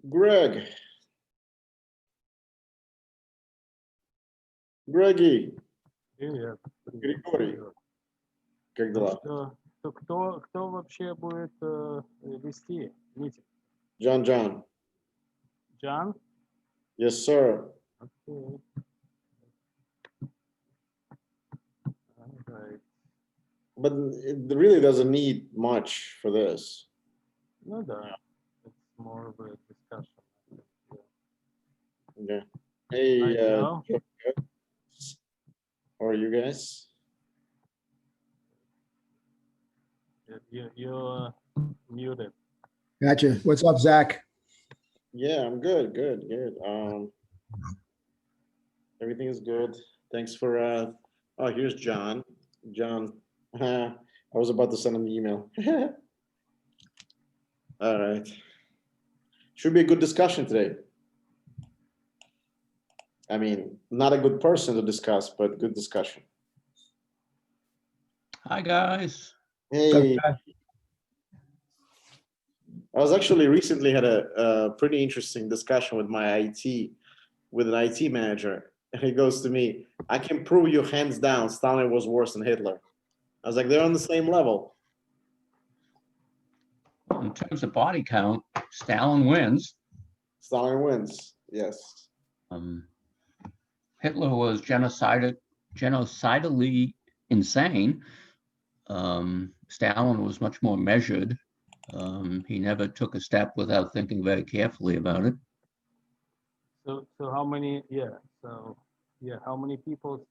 Greg. Греги, Привет. Григорий, как Ну дела? что, кто вообще будет вести митинг? John. Джан? Yes, sir. Окей. Alright. But it really doesn't need much for this. Ну да. It's more of a discussion. Okay. Hey, Hi, Joe. how are you guys? You're muted. Gotcha. What's up, Zach? Yeah, I'm good. Everything is good. Thanks for oh, here's John. John. I was about to send him an email. All right. Should be a good discussion today. I mean, not a good person to discuss, but good discussion. Hi, guys. Hey, I was actually recently had a pretty interesting discussion with with an IT manager. And he goes to me, I can prove you hands down Stalin was worse than Hitler. I was like, they're on the same level. In terms of body count, Stalin wins. Stalin wins, yes. Hitler was genocidally insane. Stalin was much more measured. He never took a step without thinking very carefully about it. So how many? How many people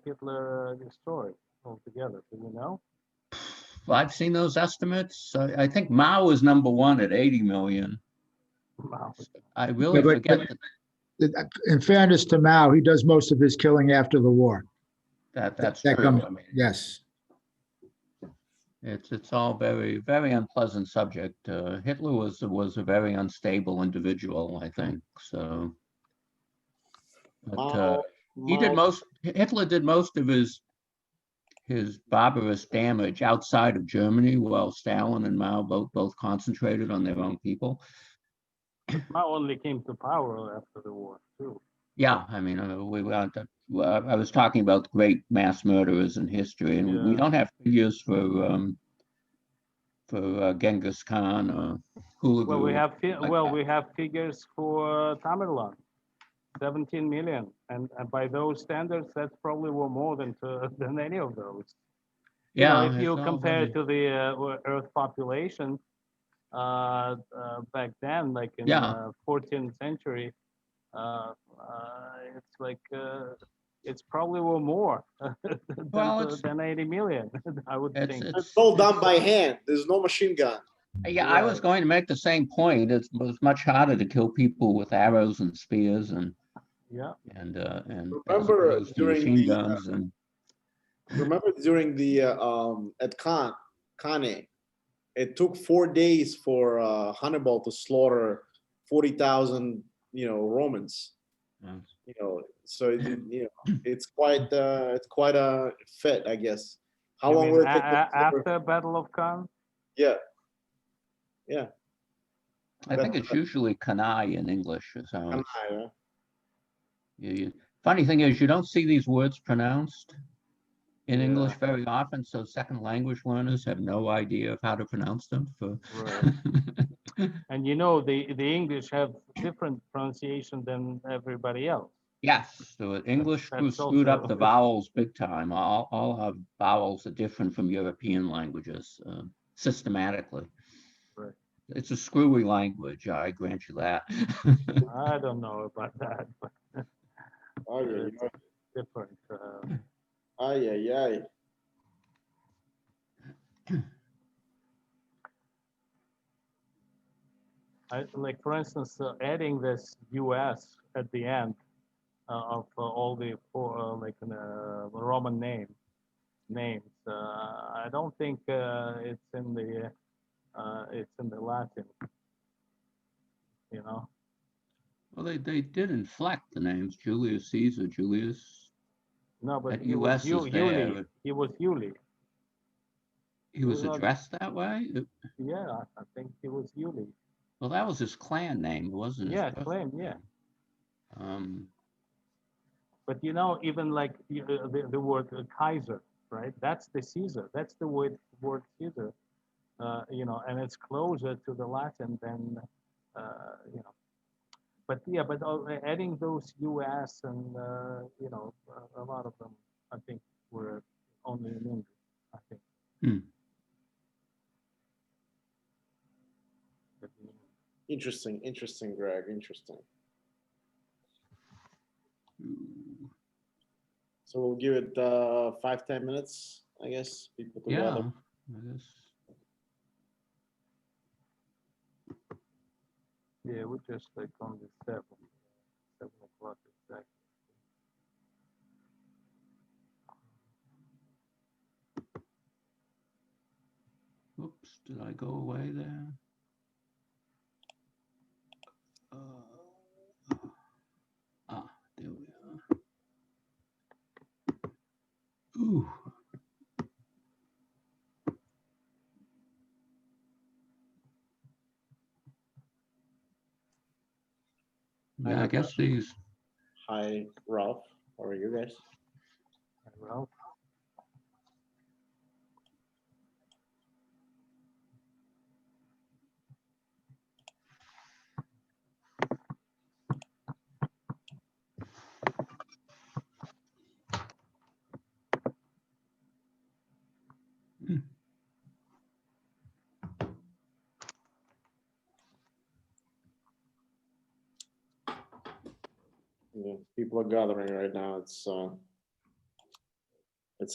Hitler destroyed altogether? Do you know? I've seen those estimates. I think Mao is number one at 80 million. Wow. I really forget that. In fairness to Mao, he does most of his killing after the war. That's That true. comes- I mean, Yes. it's all very, very unpleasant subject. Hitler was a very unstable individual, I think. So, but Hitler did most of his barbarous damage outside of Germany, while Stalin and Mao both concentrated on their own people. Mao only came to power after the war too. Yeah, I mean, I was talking about great mass murderers in history, and we don't have figures for Genghis Khan or Hulagu. Well, we have figures for Tamerlan, 17 million, and by those standards, that's probably more than any of those. Yeah, if you compare it to the Earth population back then, like in the 14th century, it's like it's probably more than 80 million. I would think it's all done by hand. There's no machine gun. Yeah, I was going to make the same point. It was much harder to kill people with arrows and spears and remember during machine guns and. Remember during the at Kane, it took 4 days for Hannibal to slaughter 40,000 Romans. So it's quite a fit, I guess. How long will it take after Battle of Cannes? Yeah. I think it's usually Kanai in English. So Kanai, funny thing is, you don't see these words pronounced in English very often, so second language learners have no idea of how to pronounce them. Right. And the English have different pronunciation than everybody else. Yes, so English screwed up the vowels big time. All our vowels are different from European languages systematically. Right. It's a screwy language, I grant you that. I don't know about that, but it's different. Like, for instance, adding this US at the end of all the Roman names. I don't think it's in the Latin. Well, they did inflect the names: Julius Caesar, Julius. No, but he was Yuli. He was Yuli. He was addressed that way? Yeah, I think he was Yuli. Well, that was his clan name, wasn't it? Yeah, claim, yeah. Um, But you know, even like the word Kaiser, right? That's the Caesar. That's the word Caesar. You know, and it's closer to the Latin than, you know. But yeah, but adding those U.S. and you know, a lot of them, I think, were only in English. I think. hmm. But, Interesting, Greg. Interesting. So we'll give it 5-10 minutes, I guess. People to Yeah, gather. I guess. yeah, we're just like on the 7 o'clock exactly. Oops, did I go away there? There we are. Ooh. Yeah, I guess these. Hi, Ralph. How are you guys? Well, Yeah, people are gathering right now. It's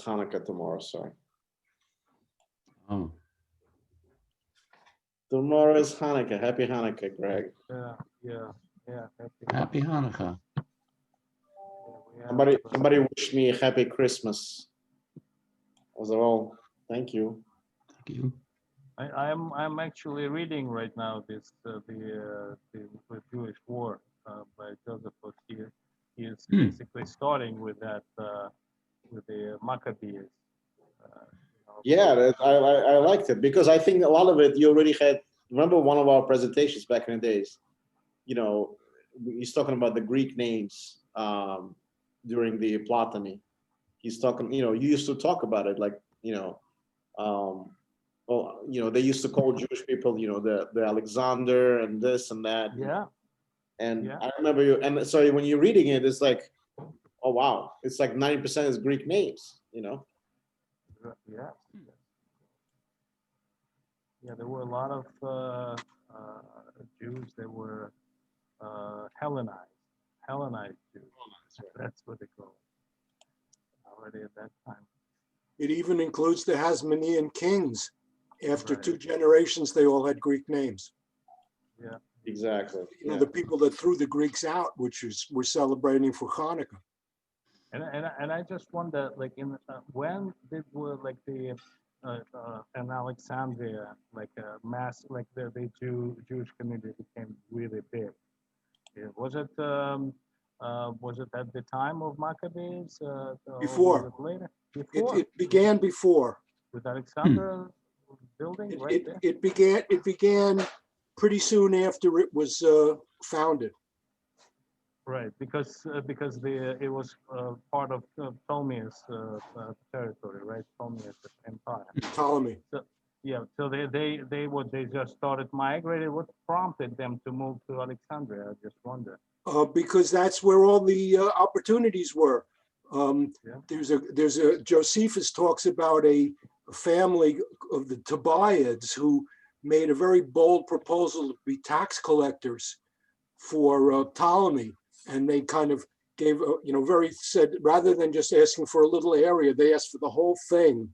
Hanukkah tomorrow, so Oh, tomorrow is Hanukkah. Happy Hanukkah, Greg. yeah. happy Hanukkah. Somebody wish me a happy Christmas. As well, thank you. Thank you. I'm actually reading right now this the Jewish War by Joseph O'Keefe. He is basically starting with that with the Maccabees. Yeah, I liked it because I think a lot of it you already had. Remember one of our presentations back in the days, you know, he's talking about the Greek names during the Platony. He's talking, you know, you used to talk about it like, you know, well, you know, they used to call Jewish people, you know, the Alexander and this and that. Yeah. And Yeah. I remember you, and so when you're reading it, it's like, oh wow, it's like 90% is Greek names, you know. Yeah. Yeah, there were a lot of Jews that were Hellenized Jews. That's what they call it already at that time. It even includes the Hasmonean kings. After Right. 2 generations, they all had Greek names. Yeah. Exactly. You know, Yeah. the people that threw the Greeks out, which is we're celebrating for Hanukkah. And I just wonder, like, when did like the in Alexandria, like a mass, like the Jewish community became really big? Yeah, was it at the time of Maccabees? Or Before. was it later? Before. It began before. With Alexander building right there. It began pretty soon after it was founded. Right, because it was part of Ptolemy's territory, right? Ptolemy's empire. Ptolemy. So, yeah, so they just started migrating. What prompted them to move to Alexandria? I just wonder. Because that's where all the opportunities were. Yeah. There's a Josephus talks about a family of the Tobiads who made a very bold proposal to be tax collectors for Ptolemy, and they kind of gave said rather than just asking for a little area, they asked for the whole thing,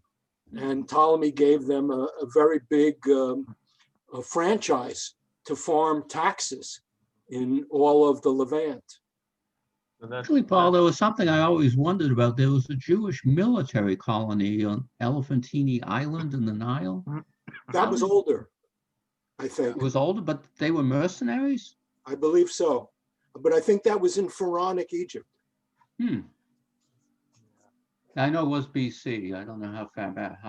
and Ptolemy gave them a very big a franchise to farm taxes in all of the Levant. So that's, Actually, Paul, there was something I always wondered about. There was a Jewish military colony on Elephantine Island in the Nile. That was older, I think. It was older, but they were mercenaries? I believe so. But I think that was in Pharaonic Egypt. I know it was BC. I don't know how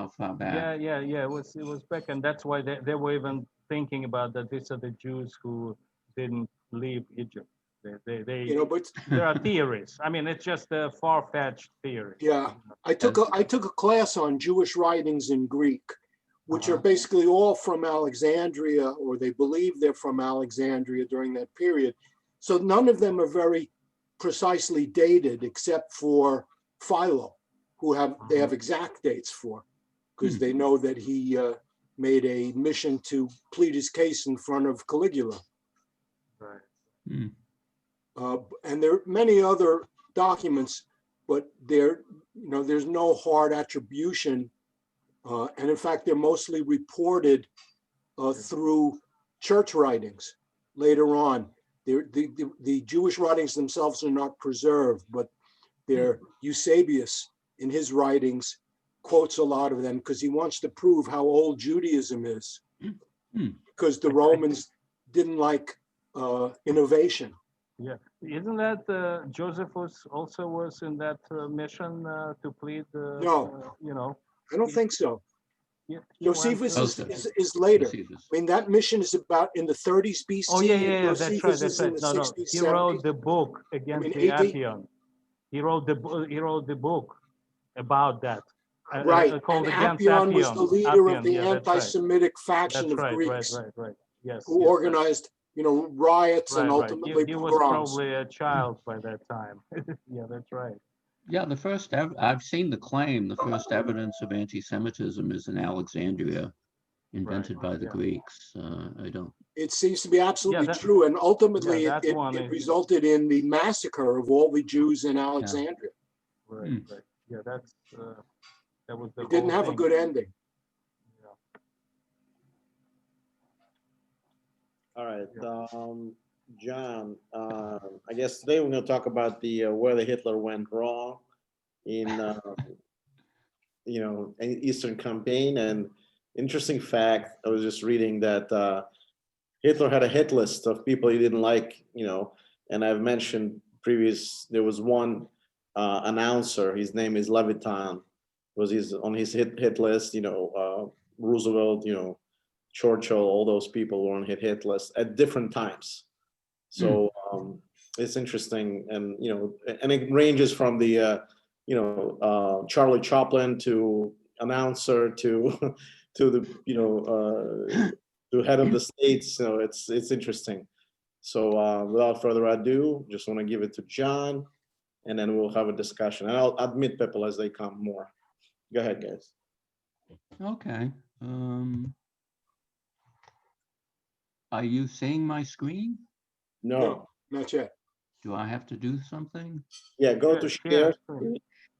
far back. yeah. It was back, and that's why they were even thinking about that these are the Jews who didn't leave Egypt. You know, but There are theories. I mean, it's just a far-fetched theory. yeah, I took a class on Jewish writings in Greek, which are basically all from Alexandria, or they believe they're from Alexandria during that period. So none of them are very precisely dated, except for Philo, who they have exact dates for, because they know that he made a mission to plead his case in front of Caligula. Right. And there are many other documents, but there's no hard attribution. And in fact, they're mostly reported through church writings later on. The Jewish writings themselves are not preserved, but Eusebius in his writings quotes a lot of them because he wants to prove how old Judaism is, because the Romans didn't like innovation. Yeah, isn't that Josephus also was in that mission to plead? No. You know, I don't think so. he Josephus went, is later. Josephus. I mean, that mission is about in the 30s BC. oh yeah, and that's right, Josephus that's is in right. the No, 60s, he wrote 70s. the book against I mean, the 80 Apion. He wrote the book about that. Right. Called And Against Apion was the leader of the yeah, that's right. anti-Semitic faction That's of right, Greeks right. Yes. who yes, organized, riots and right. ultimately He was pogroms. probably a child by that time. Yeah, that's right. Yeah, I've seen the claim, the first evidence of anti-Semitism is in Alexandria, invented by the yeah. Greeks. I don't. It seems to be absolutely that- true. And ultimately, that one it is- resulted in the massacre of all the Jews in Alexandria. Right. Yeah, that was the It didn't whole have a thing. good ending. All right, John. I guess today we're going to talk about where the Hitler went wrong in an Eastern campaign. And interesting fact, I was just reading that Hitler had a hit list of people he didn't like. And I've mentioned there was one announcer. His name is Levitan. Was on his hit list? Roosevelt. Churchill, all those people were on his hit list at different times. So it's interesting, and and it ranges from the Charlie Chaplin to announcer to the to head of the states. So it's interesting. So without further ado, just want to give it to John, and then we'll have a discussion. And I'll admit people as they come more. Go ahead, guys. Okay. Are you seeing my screen? No. Not yet. Do I have to do something? Yeah, go to share.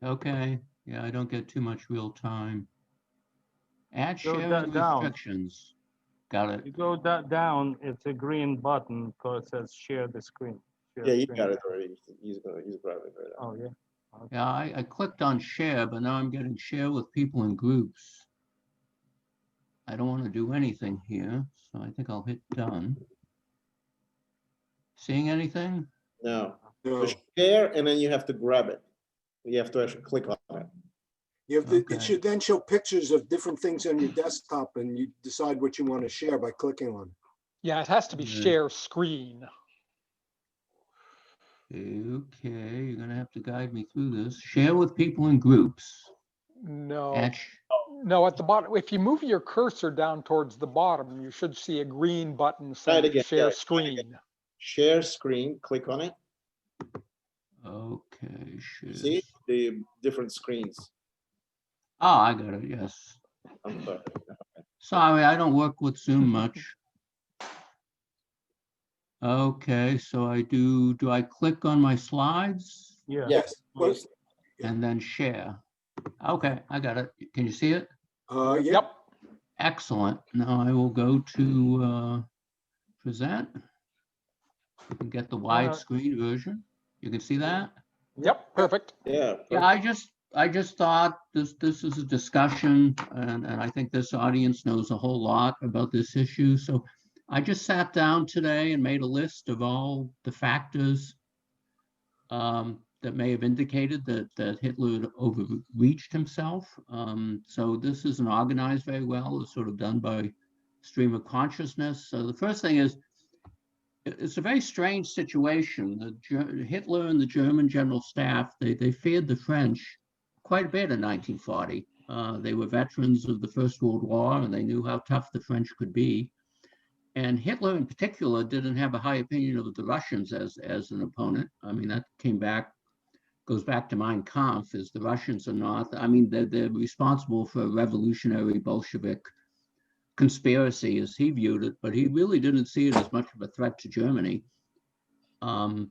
Okay. Yeah, I don't get too much real time. Add Go sharing down. restrictions. Got it. You go down, it's a green button because it says share the screen. Yeah, you got it already. He's grabbing it right now. Oh, yeah. Okay. Yeah, I clicked on share, but now I'm getting share with people in groups. I don't want to do anything here, so I think I'll hit done. Seeing anything? No. No. So share, and then you have to grab it. You have to actually click on it. Okay. It should then show pictures of different things on your desktop, and you decide what you want to share by clicking on it. Yeah, it has to be share screen. Okay, you're gonna have to guide me through this. Share with people in groups. No, no, at the bottom, if you move your cursor down towards the bottom, you should see a green button saying again, share yeah, screen. Share screen, click on it. Okay, share. See the different screens. Oh, I got it, yes. I'm sorry. Sorry, I don't work with Zoom much. Okay, so do I click on my slides Yeah. Yes. Well, and then share? Okay, I got it. Can you see it? yeah. Yep. Excellent. Now I will go to present. You can get the widescreen version. You can see that? Yep. Perfect. Yeah. Yeah, I just thought this is a discussion, and I think this audience knows a whole lot about this issue. So I just sat down today and made a list of all the factors that may have indicated that Hitler had overreached himself. So this isn't organized very well. It's sort of done by stream of consciousness. So the first thing is, it's a very strange situation. Hitler and the German general staff, they feared the French quite a bit in 1940. They were veterans of the First World War, and they knew how tough the French could be. And Hitler in particular didn't have a high opinion of the Russians as an opponent. I mean, that goes back to Mein Kampf, is the Russians are not, I mean, they're responsible for a revolutionary Bolshevik conspiracy as he viewed it, but he really didn't see it as much of a threat to Germany.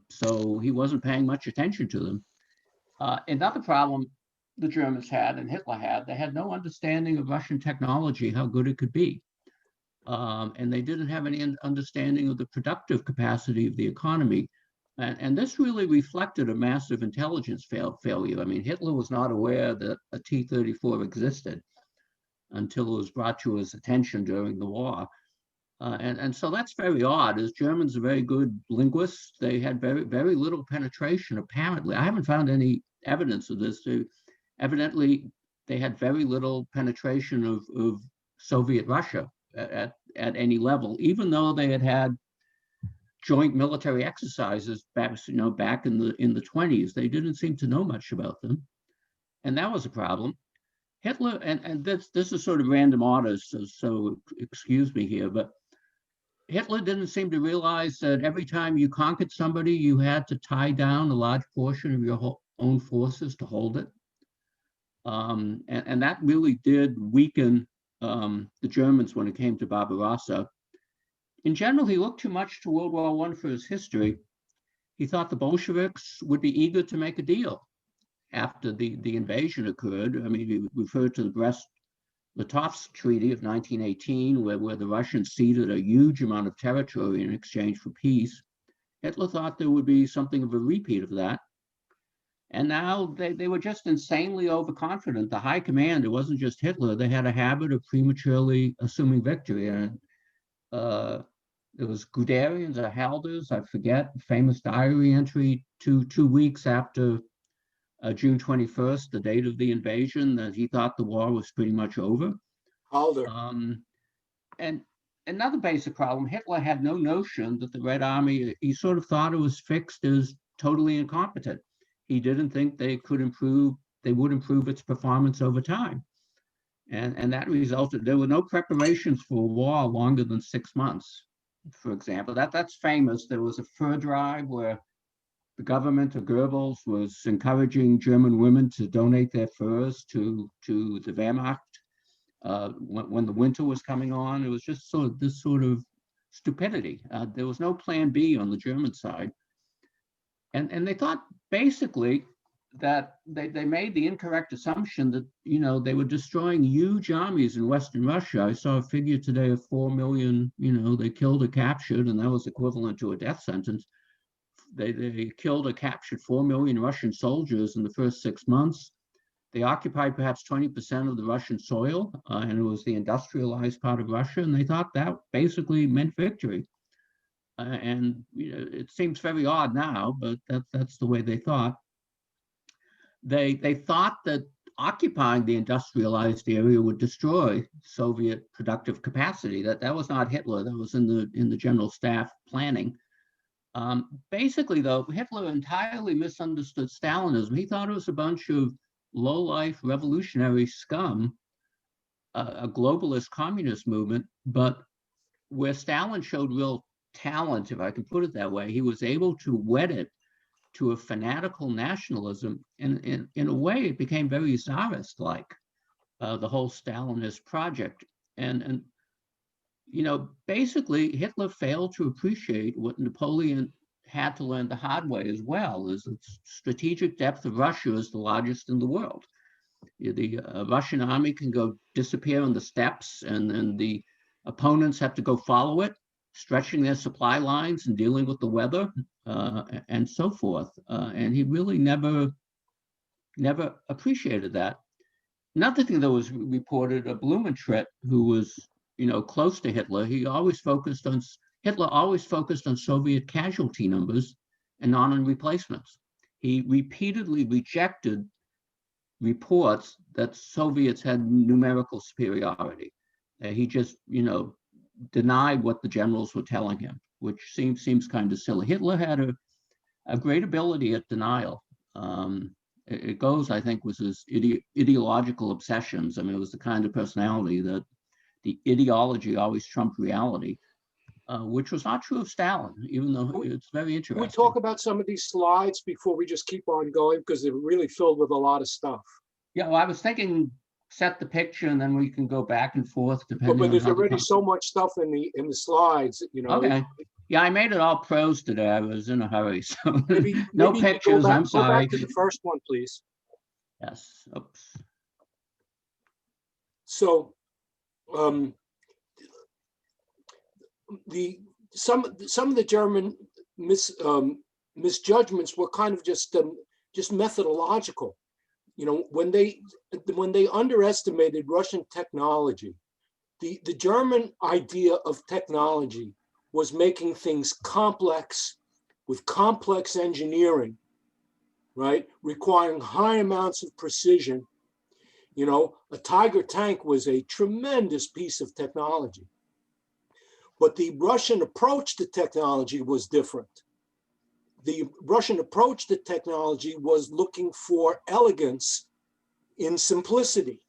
So he wasn't paying much attention to them. Another problem the Germans had and Hitler had, they had no understanding of Russian technology, how good it could be. And they didn't have any understanding of the productive capacity of the economy. And this really reflected a massive intelligence failure. I mean, Hitler was not aware that a T-34 existed until it was brought to his attention during the war. And so that's very odd, as Germans are very good linguists. They had very, very little penetration, apparently. I haven't found any evidence of this. Evidently, they had very little penetration of Soviet Russia at any level, even though they had joint military exercises back in the 20s. They didn't seem to know much about them. And that was a problem. Hitler, and this is sort of random orders, so excuse me here, but Hitler didn't seem to realize that every time you conquered somebody, you had to tie down a large portion of your own forces to hold it. And that really did weaken the Germans when it came to Barbarossa. In general, he looked too much to World War I for his history. He thought the Bolsheviks would be eager to make a deal after the invasion occurred. I mean, he referred to the Brest-Litovsk Treaty of 1918, where the Russians ceded a huge amount of territory in exchange for peace. Hitler thought there would be something of a repeat of that. And now they were just insanely overconfident. The high command, it wasn't just Hitler, they had a habit of prematurely assuming victory. And there was Guderian's or Halder's, I forget, famous diary entry 2 weeks after June 21st, the date of the invasion, that he thought the war was pretty much over. Halder. And another basic problem, Hitler had no notion that the Red Army, he sort of thought it was fixed as totally incompetent. He didn't think they would improve its performance over time. And that resulted, there were no preparations for a war longer than 6 months, for example. That's famous. There was a fur drive where the government of Goebbels was encouraging German women to donate their furs to the Wehrmacht when the winter was coming on. It was just this sort of stupidity. There was no plan B on the German side. And they thought basically that they made the incorrect assumption that, they were destroying huge armies in Western Russia. I saw a figure today of 4 million, they killed or captured, and that was equivalent to a death sentence. They killed or captured 4 million Russian soldiers in the first 6 months. They occupied perhaps 20% of the Russian soil, and it was the industrialized part of Russia, and they thought that basically meant victory. And it seems very odd now, but that's the way they thought. They thought that occupying the industrialized area would destroy Soviet productive capacity. That was not Hitler. That was in the general staff planning. Basically, though, Hitler entirely misunderstood Stalinism. He thought it was a bunch of low-life revolutionary scum, a globalist communist movement. But where Stalin showed real talent, if I can put it that way, he was able to wed it to a fanatical nationalism. And in a way, it became very Tsarist-like, the whole Stalinist project. And basically, Hitler failed to appreciate what Napoleon had to learn the hard way as well, is that strategic depth of Russia is the largest in the world. The Russian army can go disappear on the steppes, and the opponents have to go follow it, stretching their supply lines and dealing with the weather and so forth. And he really never appreciated that. Another thing that was reported, Blumentritt, who was close to Hitler, Hitler always focused on Soviet casualty numbers and not on replacements. He repeatedly rejected reports that Soviets had numerical superiority. He just, denied what the generals were telling him, which seems kind of silly. Hitler had a great ability at denial. It goes, I think, with his ideological obsessions. I mean, it was the kind of personality that the ideology always trumped reality, which was not true of Stalin, even though it's very Can interesting. we talk about some of these slides before we just keep on going? Because they're really filled with a lot of stuff. Yeah, well, I was thinking set the picture and then we can go back and forth depending But on there's how the already so much stuff in the slides, you know. Okay. Yeah, I made it all prose today. I was in a hurry, so Maybe no maybe you pictures. I'm Go sorry. back to the first one, please. Yes. Oops. So, some of the German misjudgments were kind of just methodological. You know, when they underestimated Russian technology, the German idea of technology was making things complex with complex engineering, right? Requiring high amounts of precision. You know, a Tiger tank was a tremendous piece of technology. But the Russian approach to technology was different. The Russian approach to technology was looking for elegance in simplicity.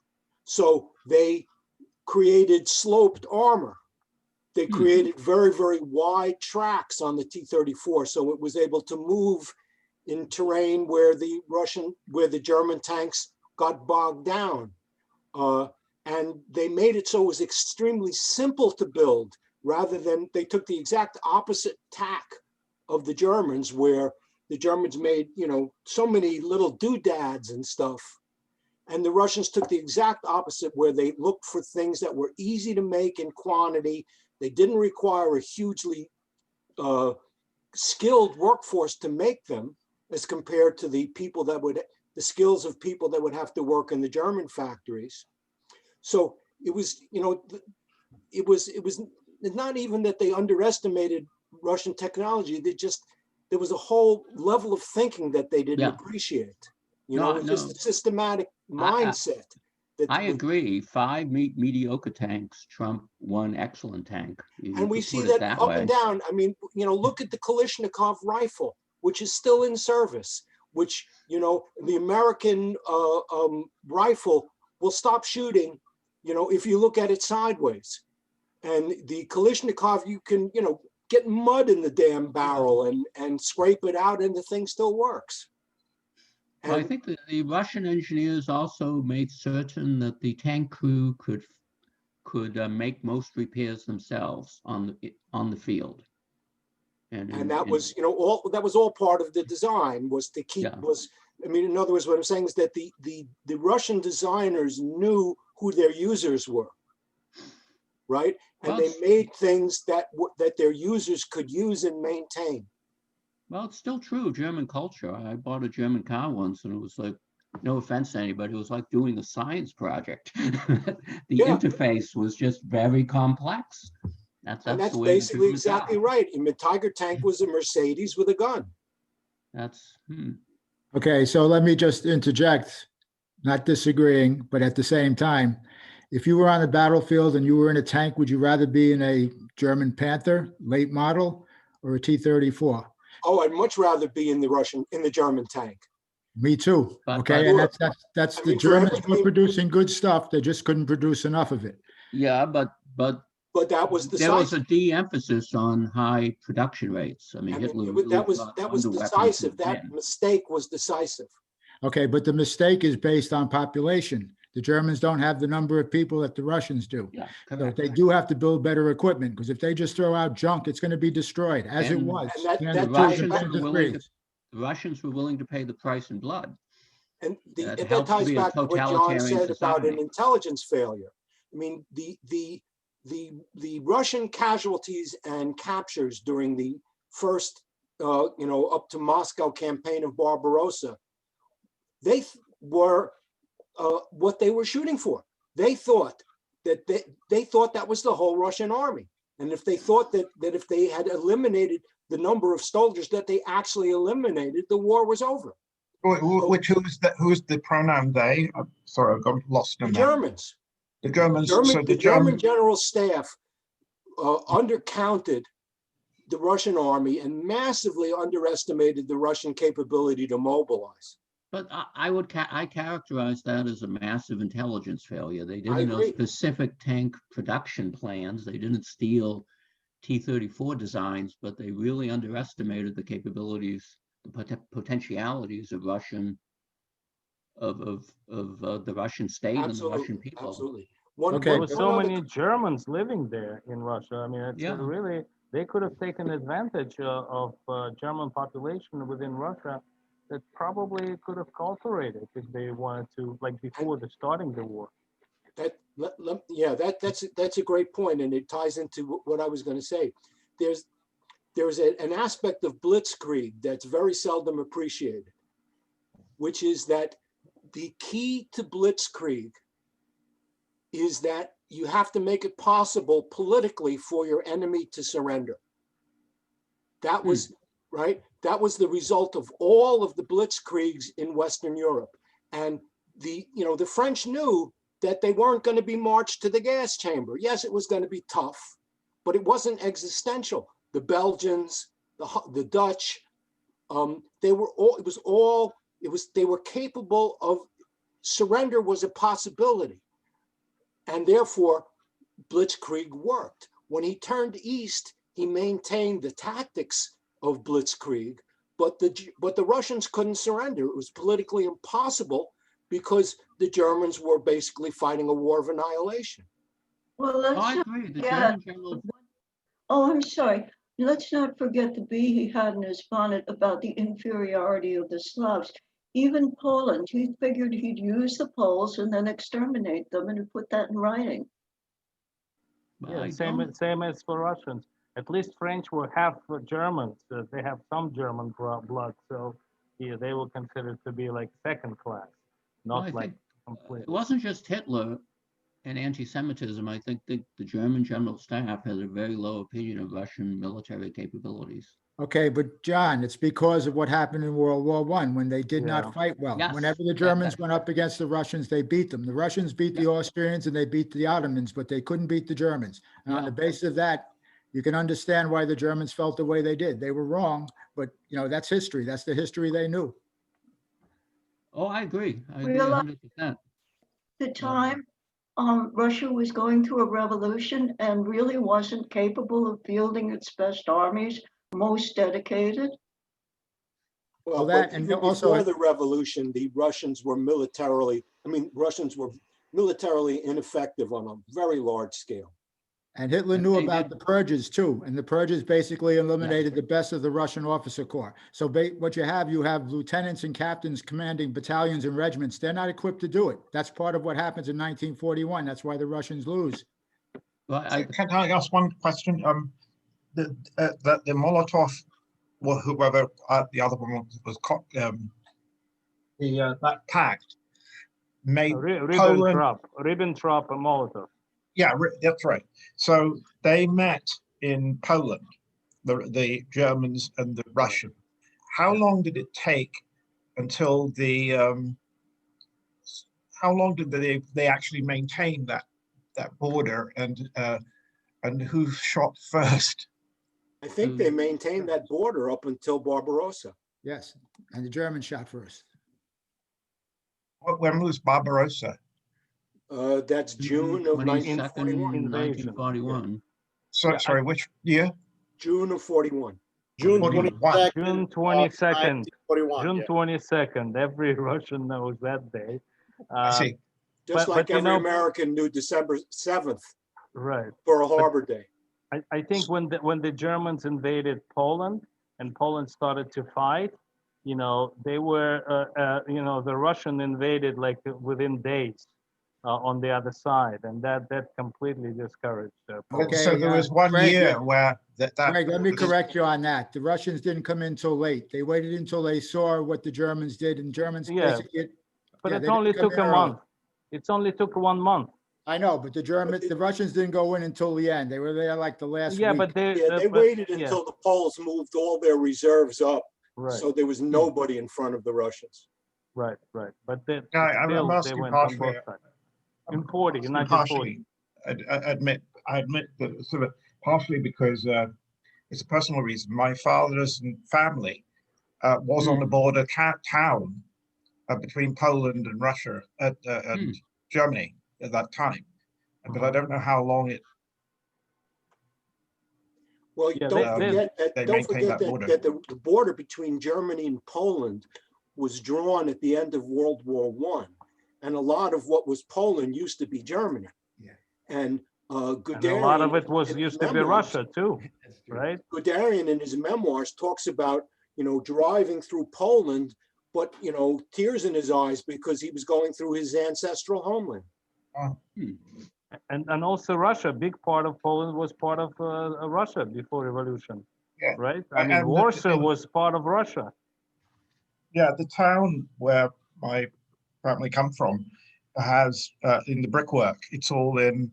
So they created sloped armor. They created very, very wide tracks on the T-34, so it was able to move in terrain where the German tanks got bogged down. And they made it so it was extremely simple to build, rather than they took the exact opposite tack of the Germans, where the Germans made, you know, so many little doodads and stuff. And the Russians took the exact opposite, where they looked for things that were easy to make in quantity. They didn't require a hugely skilled workforce to make them, as compared to the skills of people that would have to work in the German factories. So it was, you know, it was not even that they underestimated Russian technology. There was a whole level of thinking that they didn't appreciate. You know, just a systematic mindset. I agree. 5 mediocre tanks trump 1 excellent tank. And we see that up and down. I mean, you know, look at the Kalashnikov rifle, which is still in service, which, you know, the American rifle will stop shooting, you know, if you look at it sideways. And the Kalashnikov, you can, you know, get mud in the damn barrel and scrape it out and the thing still works. Well, I think that the Russian engineers also made certain that the tank crew could make most repairs themselves on the field. And that was, you know, that was all part of the design, was to keep, I mean, in other words, what I'm saying is that the Russian designers knew who their users were, right? And they made things that their users could use and maintain. Well, it's still true, German culture. I bought a German car once and it was like, no offense to anybody, it was like doing a science project. The interface was just very complex. That's basically exactly right. And the Tiger tank was a Mercedes with a gun. Okay, so let me just interject, not disagreeing, but at the same time, if you were on the battlefield and you were in a tank, would you rather be in a German Panther, late model, or a T-34? Oh, I'd much rather be in the German tank. Me too. Okay, and that's the Germans were producing good stuff. They just couldn't produce enough of it. Yeah, but that was there was a de-emphasis on high production rates. I mean, Hitler that was decisive. That mistake was decisive. Okay, but the mistake is based on population. The Germans don't have the number of people that the Russians do. Yeah, so they do have to build better equipment, because if they just throw out junk, it's going to be destroyed, as it was. The Russians were willing to pay the price in blood. And that ties back to what John said about an intelligence failure. I mean, the Russian casualties and captures during the first, you know, up to Moscow campaign of Barbarossa, they were what they were shooting for. They thought that was the whole Russian army, and if they thought that if they had eliminated the number of soldiers that they actually eliminated, the war was over. Who's the pronoun they? I'm sorry, I got lost in the Germans. The Germans. The German general staff undercounted the Russian army and massively underestimated the Russian capability to mobilize. But I characterize that as a massive intelligence failure. They I didn't know agree. specific tank production plans. They didn't steal T-34 designs, but they really underestimated the capabilities, the potentialities of the Russian state and the Russian people. Absolutely. Okay. There were so many Germans living there in Russia. I mean, it's Yeah. really, they could have taken advantage of German population within Russia that probably could have cooperated if they wanted to, like before the starting the war. That's a great point, and it ties into what I was going to say. There's an aspect of blitzkrieg that's very seldom appreciated, which is that the key to blitzkrieg is that you have to make it possible politically for your enemy to surrender. That was right. That was the result of all of the blitzkriegs in Western Europe, and the French knew that they weren't going to be marched to the gas chamber. Yes, it was going to be tough, but it wasn't existential. The Belgians, the Dutch, they were capable of surrender was a possibility. And therefore, blitzkrieg worked. When he turned east, he maintained the tactics of blitzkrieg, but the Russians couldn't surrender. It was politically impossible because the Germans were basically fighting a war of annihilation. Well, let's I not agree. The forget. German general. Oh, I'm sorry. Let's not forget the bee he had in his bonnet about the inferiority of the Slavs. Even Poland, he figured he'd use the Poles and then exterminate them, and he put that in writing. Yeah, same as for Russians. At least French were half Germans. They have some German blood, so yeah, they were considered to be like second class, not like complete. It wasn't just Hitler and anti-Semitism. I think the German general staff has a very low opinion of Russian military capabilities. Okay, but John, it's because of what happened in World War I when they did not fight well. Yes. Whenever the Germans went up against the Russians, they beat them. The Russians beat the Austrians and they beat the Ottomans, but they couldn't beat the Germans. And on the basis of that, you can understand why the Germans felt the way they did. They were wrong, but that's history. That's the history they knew. Oh, I agree. I agree Realize 100%. the time Russia was going through a revolution and really wasn't capable of fielding its best armies, most dedicated. Well, that, but and even also before the revolution, the Russians were militarily ineffective on a very large scale. And Hitler knew about the purges too. And the purges basically eliminated the best of the Russian officer corps. So what you have lieutenants and captains commanding battalions and regiments. They're not equipped to do it. That's part of what happens in 1941. That's why the Russians lose. Well, Can I ask one question? The Molotov, or whoever the other one was, that pact made Ribbentrop and Molotov. Yeah, that's right. So they met in Poland, the Germans and the Russians. How long did it take until how long did they actually maintain that border, and who shot first? I think they maintained that border up until Barbarossa. Yes, and the Germans shot first. When was Barbarossa? That's June of 1941. 1941. So, sorry, which year? June of 41. June 41. 22nd. June 22nd. 1941, June yeah. 22nd. Every Russian knows that day. I see. Just But like you every know- American knew December 7th Right. for a Harbor Day. I think when the Germans invaded Poland and Poland started to fight, they were, the Russian invaded like within days on the other side, and that completely discouraged Poland. Okay, So there was one Greg, year where that. Greg, let me correct you on that. The Russians didn't come in till late. They waited until they saw what the Germans did, and Germans Yeah, basically. But they it didn't only come took in a early. month. It only took 1 month. I know, but the Russians didn't go in until the end. They were there like the last Yeah, week. but They waited until the Poles moved all their reserves up. Right. So there was nobody in front of the Russians. Right. But they I'm still they asking went on partially. both sides. In 40, in Partially, 1940. I admit that sort of partially because it's a personal reason. My father's family was on the border town between Poland and Russia and Germany at that time, but I don't know how long it. Well, Yeah, don't forget that, they don't maintain forget that that, border. that the border between Germany and Poland was drawn at the end of World War I. And a lot of what was Poland used to be Germany. Yeah. And and Guderian a lot of it was in his used to be memoirs- Russia too, right? Guderian in his memoirs talks about, driving through Poland, but, tears in his eyes because he was going through his ancestral homeland. And also Russia, big part of Poland was part of Russia before revolution, Yeah. right? I mean, And Warsaw was part of Russia. Yeah, the town where my family come from has in the brickwork. It's all in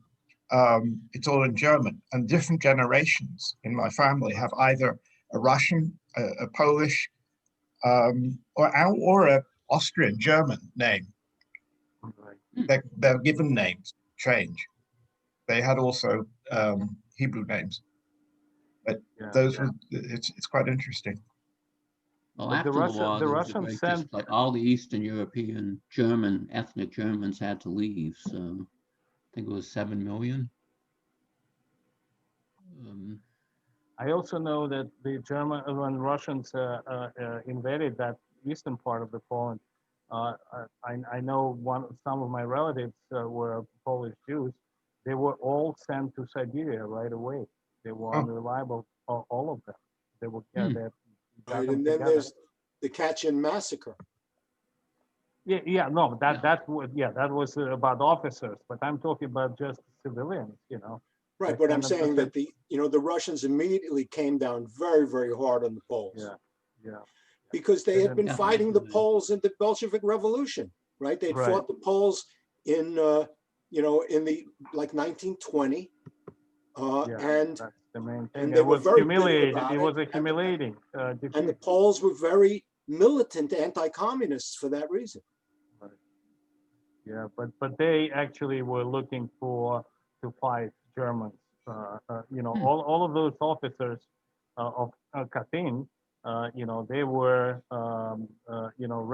German, and different generations in my family have either a Russian, a Polish, or a Austrian German name. Right. Their given names change. They had also Hebrew names, but Yeah, those yeah. were. It's quite interesting. Well, But after the war, there was a great display. All the Eastern European ethnic Germans had to leave. So I think it was 7 million. I also know that the when Russians invaded that eastern part of the Poland, I know some of my relatives were Polish Jews. They were all sent to Siberia right away. They were unreliable, all of them. They were Right, and then there's the Katyn massacre. Yeah, no, that was about officers, but I'm talking about just civilians, Right, but I'm saying that the Russians immediately came down very, very hard on the Poles. Yeah. Because they had been Definitely. fighting the Poles in the Bolshevik Revolution, right? They'd Right. fought the Poles in in the 1920, and That's the main thing. and It they were was very bitter humiliating. about It was a and the- humiliating and the defeat. Poles were very militant anti-communists for that reason. Yeah, but they actually were looking to fight Germans. All of those officers of Katyn, they were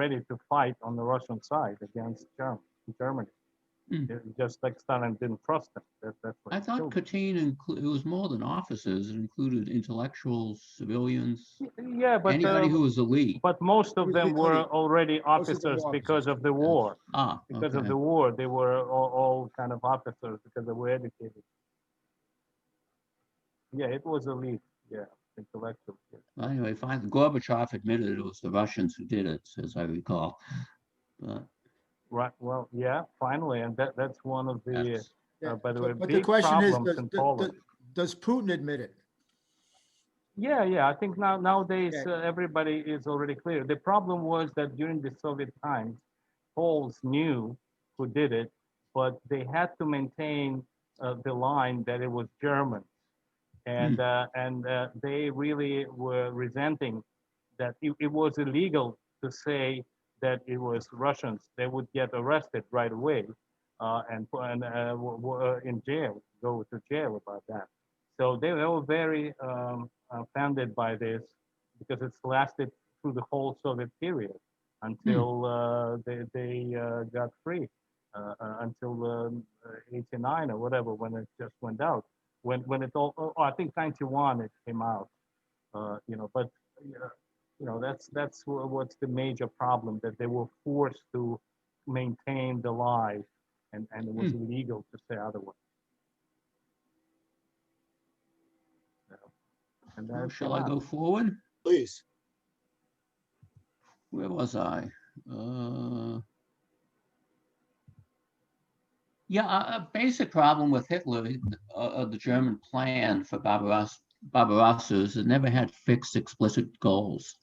ready to fight on the Russian side against Germany. Just like Stalin didn't trust them. That's what I thought Katyn it was more than officers. It included intellectuals, civilians, Yeah, but anybody who was elite. But most of was them the were elite. already Most of them officers were because officers. of the war. Because of Okay. the war, they were all kind of officers because they were educated. Yeah, it was elite. Yeah, intellectual. Yeah. Well, anyway, Gorbachev admitted it was the Russians who did it, as I recall. But Right. Well, yeah. Finally, and that's one of the. yes. By the way, But the big question is, problems in Poland. does Putin admit it? Yeah. I think nowadays Yeah. everybody is already clear. The problem was that during the Soviet times, Poles knew who did it, but they had to maintain the line that it was German, and they really were resenting that it was illegal to say that it was Russians. They would get arrested right away and in jail, go to jail about that. So they were very offended by this because it's lasted through the whole Soviet period until they got free, until 89 or whatever, when it just went out. When it all, I think 91 it came out, but that's what's the major problem, that they were forced to maintain the lie, and it was illegal to say otherwise. And Well, that's shall I go forward? Please. Where was I? Yeah, a basic problem with Hitler, the German plan for Barbarossa, is it never had fixed, explicit goals.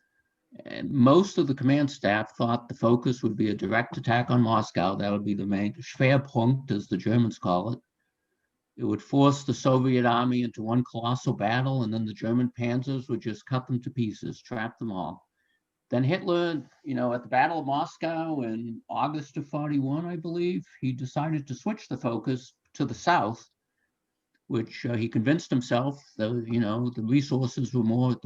And most of the command staff thought the focus would be a direct attack on Moscow. That would be the main Schwerpunkt, as the Germans call it. It would force the Soviet army into one colossal battle, and then the German panzers would just cut them to pieces, trap them all. Then Hitler, at the Battle of Moscow in August of 41, I believe, he decided to switch the focus to the south which he convinced himself that, the resources were more,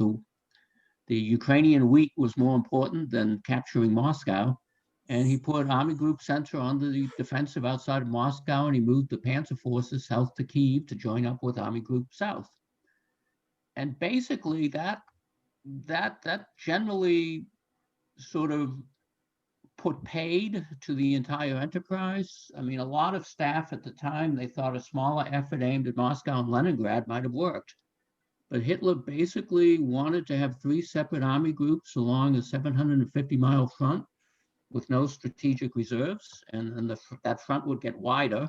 the Ukrainian wheat was more important than capturing Moscow. And he put Army Group Center under the defensive outside of Moscow, and he moved the Panzer forces south to Kyiv to join up with Army Group South. And basically that generally sort of put paid to the entire enterprise. I mean, a lot of staff at the time, they thought a smaller effort aimed at Moscow and Leningrad might have worked. But Hitler basically wanted to have 3 separate army groups along a 750-mile front with no strategic reserves, and that front would get wider.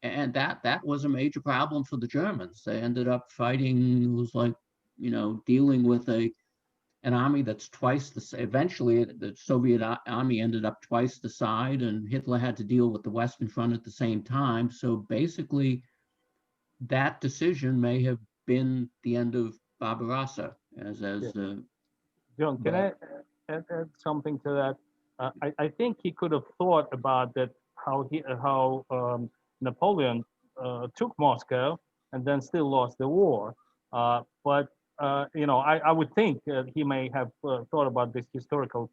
And that was a major problem for the Germans. They ended up fighting, it was like, dealing with an army that's twice eventually the Soviet army ended up twice the size, and Hitler had to deal with the Western Front at the same time. So basically, that decision may have been the end of Barbarossa John, can I add something to that? I think he could have thought about that, how Napoleon took Moscow and then still lost the war. But I would think he may have thought about this historical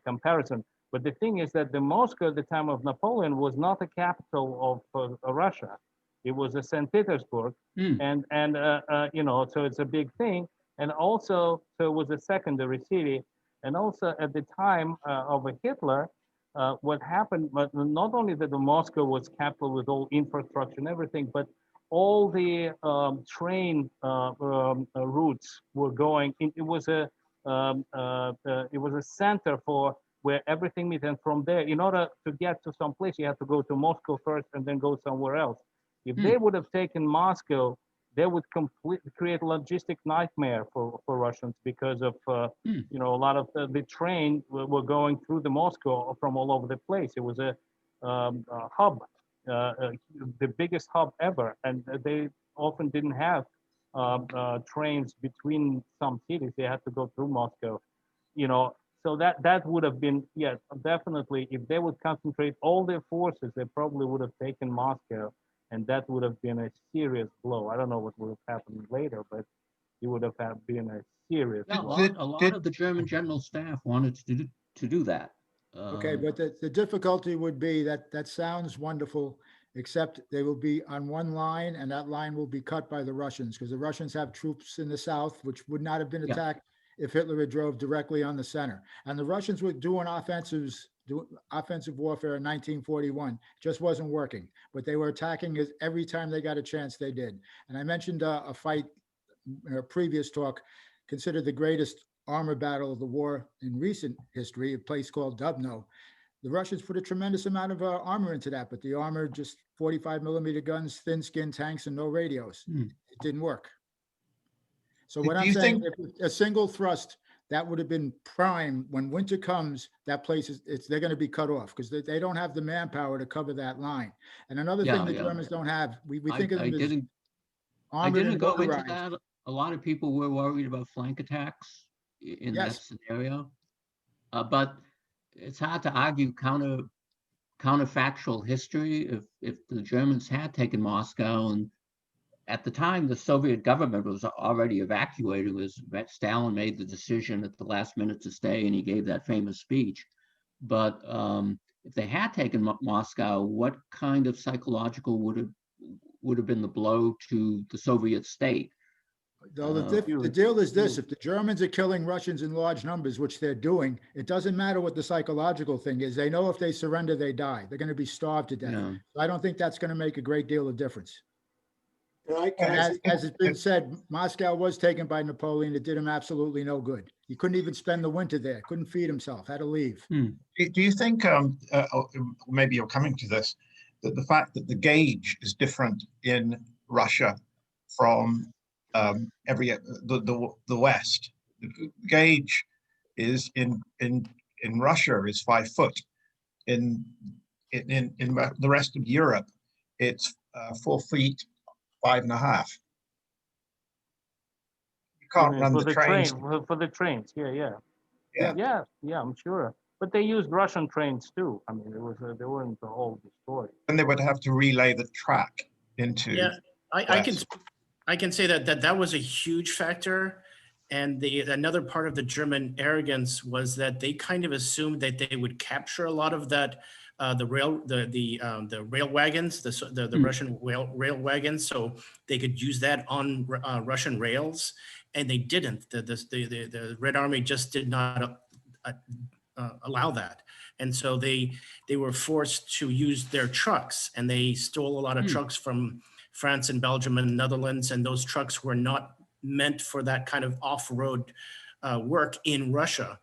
comparison. But the thing is that the Moscow at the time of Napoleon was not the capital of Russia. It was a St. Petersburg, and so it's a big thing. And also, so it was a secondary city. And also at the time of Hitler, what happened, but not only that the Moscow was capital with all infrastructure and everything, but all the train routes were going. It was a center for where everything meets. And from there, in order to get to some place, you have to go to Moscow first and then go somewhere else. If they would have taken Moscow, they would create a logistic nightmare for Russians, because of a lot of the train were going through the Moscow from all over the place. It was a hub, the biggest hub ever, and they often didn't have trains between some cities. They had to go through Moscow, So that would have been, definitely, if they would concentrate all their forces, they probably would have taken Moscow. And that would have been a serious blow. I don't know what would have happened later, but it would have been a serious blow. A lot of the German general staff wanted to do that. Okay, but the difficulty would be that sounds wonderful, except they will be on one line, and that line will be cut by the Russians, because the Russians have troops in the south, which would not have been attacked if Hitler had drove directly on the center. And the Russians were doing offensive warfare in 1941, just wasn't working, but they were attacking every time they got a chance. They did. And I mentioned a fight in a previous talk, considered the greatest armor battle of the war in recent history, a place called Dubno. The Russians put a tremendous amount of armor into that, but the armor, just 45mm guns, thin skin tanks, and no radios. It didn't work. So what I'm saying, if a single thrust, that would have been prime. When winter comes, that place they're going to be cut off, because they don't have the manpower to cover that line. And another thing the Germans don't have, we think of them as armored. I didn't go into that. A lot of people were worried about flank attacks in that scenario, but it's hard to argue counterfactual history. If the Germans had taken Moscow, and at the time, the Soviet government was already evacuated. Stalin made the decision at the last minute to stay, and he gave that famous speech. But if they had taken Moscow, what kind of psychological would have been the blow to the Soviet state? The deal is this: if the Germans are killing Russians in large numbers, which they're doing, it doesn't matter what the psychological thing is. They know if they surrender, they die. They're going to be starved to death. So I don't think that's going to make a great deal of difference. As it's been said, Moscow was taken by Napoleon. It did him absolutely no good. He couldn't even spend the winter there. Couldn't feed himself. Had to leave. Do you think, maybe you're coming to this, that the fact that the gauge is different in Russia from the West? The gauge is in Russia is 5 foot. In the rest of Europe, it's 4 feet. 5.5. You can't run the trains. For the trains, yeah, I'm sure. But they used Russian trains too. I mean, they weren't all destroyed. And they would have to relay the track into I can say that was a huge factor. And another part of the German arrogance was that they kind of assumed that they would capture a lot of that, the rail wagons, the Russian rail wagons, so they could use that on Russian rails, and they didn't. The Red Army just did not allow that, and so they were forced to use their trucks, and they stole a lot of trucks from France and Belgium and Netherlands, and those trucks were not meant for that kind of off-road work in Russia.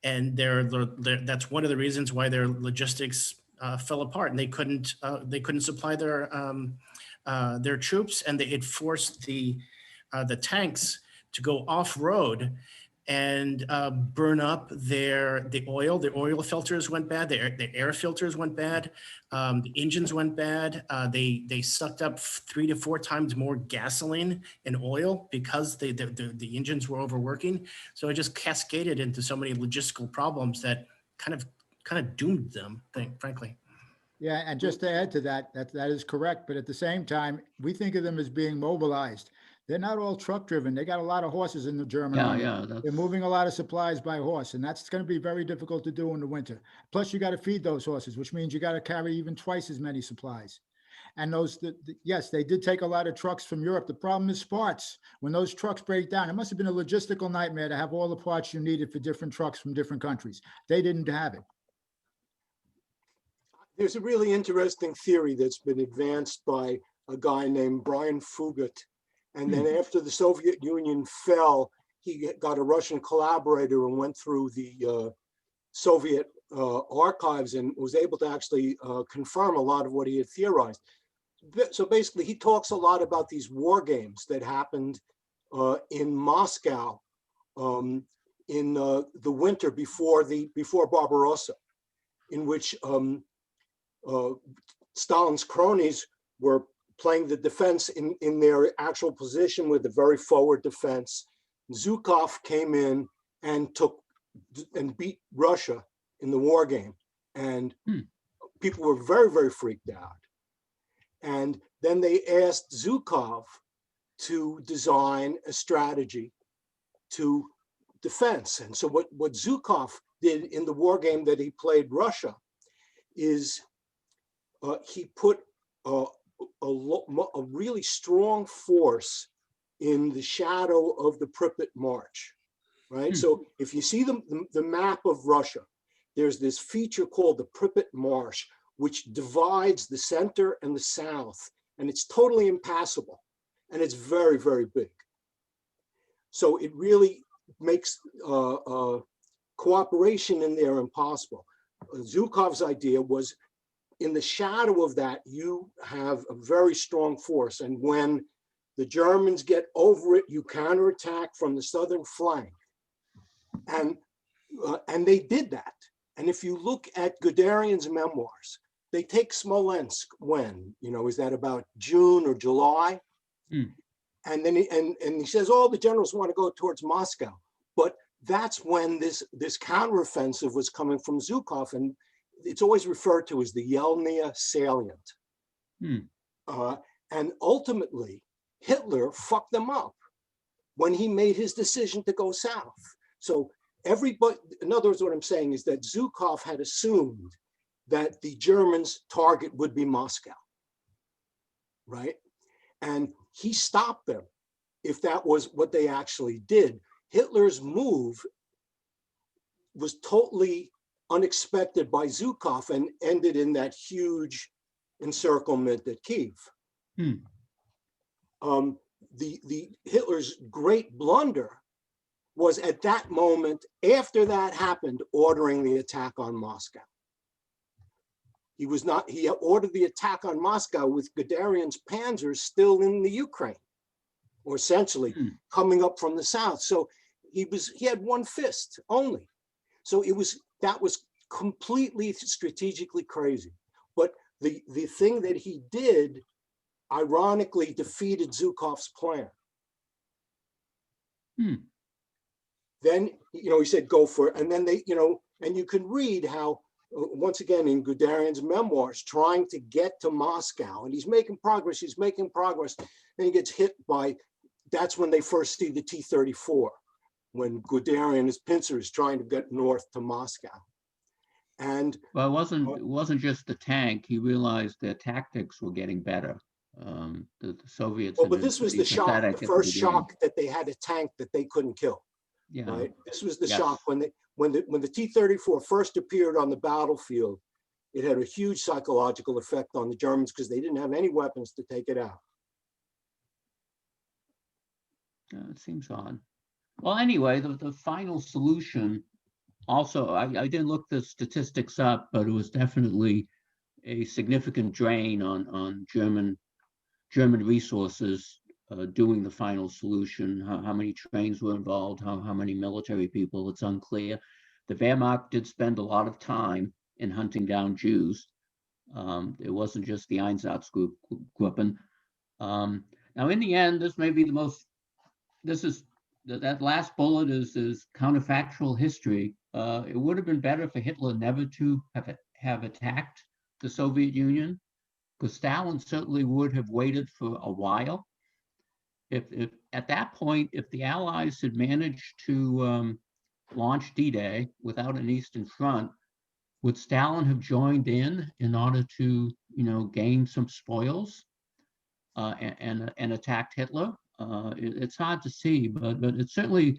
And that's one of the reasons why their logistics fell apart, and they couldn't supply their troops, and it forced the tanks to go off-road and burn up the oil. The oil filters went bad. The air filters went bad. The engines went bad. They sucked up 3 to 4 times more gasoline and oil because the engines were overworking. So it just cascaded into so many logistical problems that kind of doomed them, frankly. Yeah, and just to add to that is correct. But at the same time, we think of them as being mobilized. They're not all truck driven. They got a lot of horses in the German army. They're moving a lot of supplies by horse, and that's going to be very difficult to do in the winter. Plus, you got to feed those horses, which means you got to carry even twice as many supplies. And yes, they did take a lot of trucks from Europe. The problem is parts. When those trucks break down, it must have been a logistical nightmare to have all the parts you needed for different trucks from different countries. They didn't have it. There's a really interesting theory that's been advanced by a guy named Brian Fugat. And then after the Soviet Union fell, he got a Russian collaborator and went through the Soviet archives and was able to actually confirm a lot of what he had theorized. So basically, he talks a lot about these war games that happened in Moscow in the winter before Barbarossa, in which Stalin's cronies were playing the defense in their actual position with a very forward defense. Zhukov came in and beat Russia in the war game. And people were very, very freaked out. And then they asked Zhukov to design a strategy to defense. And so what Zhukov did in the war game that he played Russia is he put a really strong force in the shadow of the Pripyat March, right? So if you see the map of Russia, there's this feature called the Pripyat Marsh, which divides the center and the south, and it's totally impassable, and it's very, very big. So it really makes cooperation in there impossible. Zhukov's idea was, in the shadow of that, you have a very strong force. And when the Germans get over it, you counterattack from the southern flank. And they did that. And if you look at Guderian's memoirs, they take Smolensk when, is that about June or July? And then he says, oh, the generals want to go towards Moscow. But that's when this counteroffensive was coming from Zhukov. And it's always referred to as the Yelnya salient. And ultimately, Hitler fucked them up when he made his decision to go south. So everybody, in other words, what I'm saying is that Zhukov had assumed that the Germans' target would be Moscow, right? And he stopped them if that was what they actually did. Hitler's move was totally unexpected by Zhukov and ended in that huge encirclement at Kiev. The Hitler's great blunder was at that moment, after that happened, ordering the attack on Moscow. He ordered the attack on Moscow with Guderian's panzers still in the Ukraine, or essentially coming up from the south. So he had one fist only. So that was completely strategically crazy. But the thing that he did, ironically, defeated Zhukov's plan. Then, he said, go for it. And then and you can read how once again, in Guderian's memoirs, trying to get to Moscow. And he's making progress, and he gets hit by, that's when they first see the T-34, when Guderian, his pincer, is trying to get north to Moscow. And Well, it wasn't just the tank. He realized their tactics were getting better. The Soviets. well, but this was the shock, pathetic the at first beginning. shock that they had a tank that they couldn't kill. Yeah. Right? This was the Yes. shock when the T-34 first appeared on the battlefield. It had a huge psychological effect on the Germans because they didn't have any weapons to take it out. It seems odd. Well, anyway, the final solution. Also, I didn't look the statistics up, but it was definitely a significant drain on German resources doing the final solution. How many trains were involved? How many military people? It's unclear. The Wehrmacht did spend a lot of time in hunting down Jews. It wasn't just the Einsatzgruppen. Now, in the end, this may be the most. That last bullet is counterfactual history. It would have been better for Hitler never to have attacked the Soviet Union, because Stalin certainly would have waited for a while. If at that point, if the Allies had managed to launch D-Day without an Eastern Front, would Stalin have joined in order to, gain some spoils and attacked Hitler? It's hard to see, but it's certainly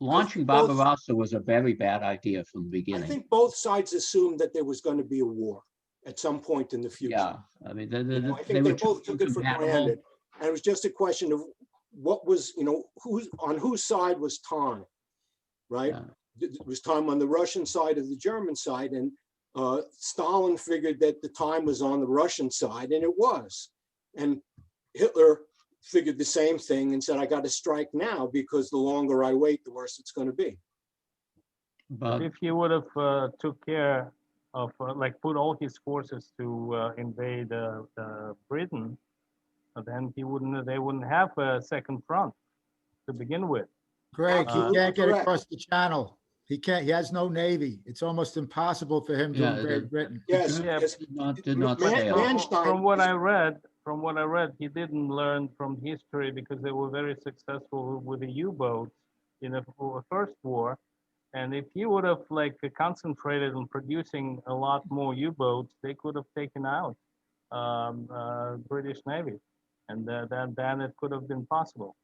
launching Barbarossa was a very bad idea from the I beginning. think both sides assumed that there was going to be a war at some point in the future. Yeah, I mean, I they think were they both too took it for incompatible. granted. And it was just a question of what was, on whose side was time, right? Yeah. It was time on the Russian side or the German side. And Stalin figured that the time was on the Russian side, and it was. And Hitler figured the same thing and said, I got to strike now because the longer I wait, the worse it's going to be. But If he would have took care of, put all his forces to invade Britain, then they wouldn't have a second front to begin with. Greg, he Absolutely can't get correct. across the channel. He has no navy. It's almost impossible for him to Yeah, invade Britain. Yes, Yeah, yes. did not sail. Manstein, From what I read, he didn't learn from history because they were very successful with the U-boats in the first war. And if he would have concentrated on producing a lot more U-boats, they could have taken out British Navy, and then it could have been possible.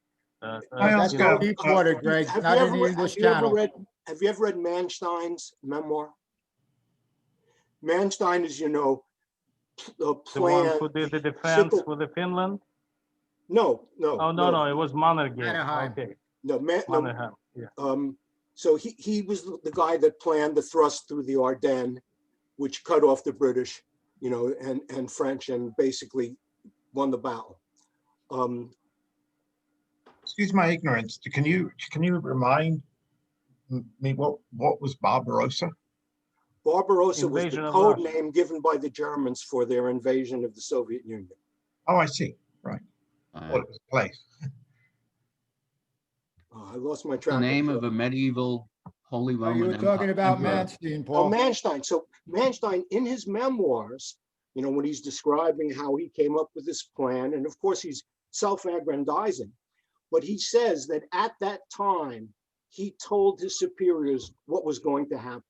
I That's ask, no deep water, Greg, have not you in the ever, English have you ever Channel. read, have you ever read Manstein's memoir? Manstein, as you know, The one planned who did the defense simple- with the Finland. No. Oh no, it was Mannerheim. Anaheim. Okay, No, Mannerheim. Yeah. So he was the guy that planned the thrust through the Ardennes, which cut off the British, and French, and basically won the battle. excuse my ignorance. Can you remind me what was Barbarossa? Barbarossa was Invasion the of code Russia. name given by the Germans for their invasion of the Soviet Union. Oh, I see. Right. Well, it was a place. I lost my The track. name of a medieval Holy Oh, Roman you were talking about Emperor. Manstein, Oh, Paul. Manstein. So Manstein, in his memoirs, when he's describing how he came up with this plan, and of course he's self-aggrandizing, but he says that at that time, he told his superiors what was going to happen.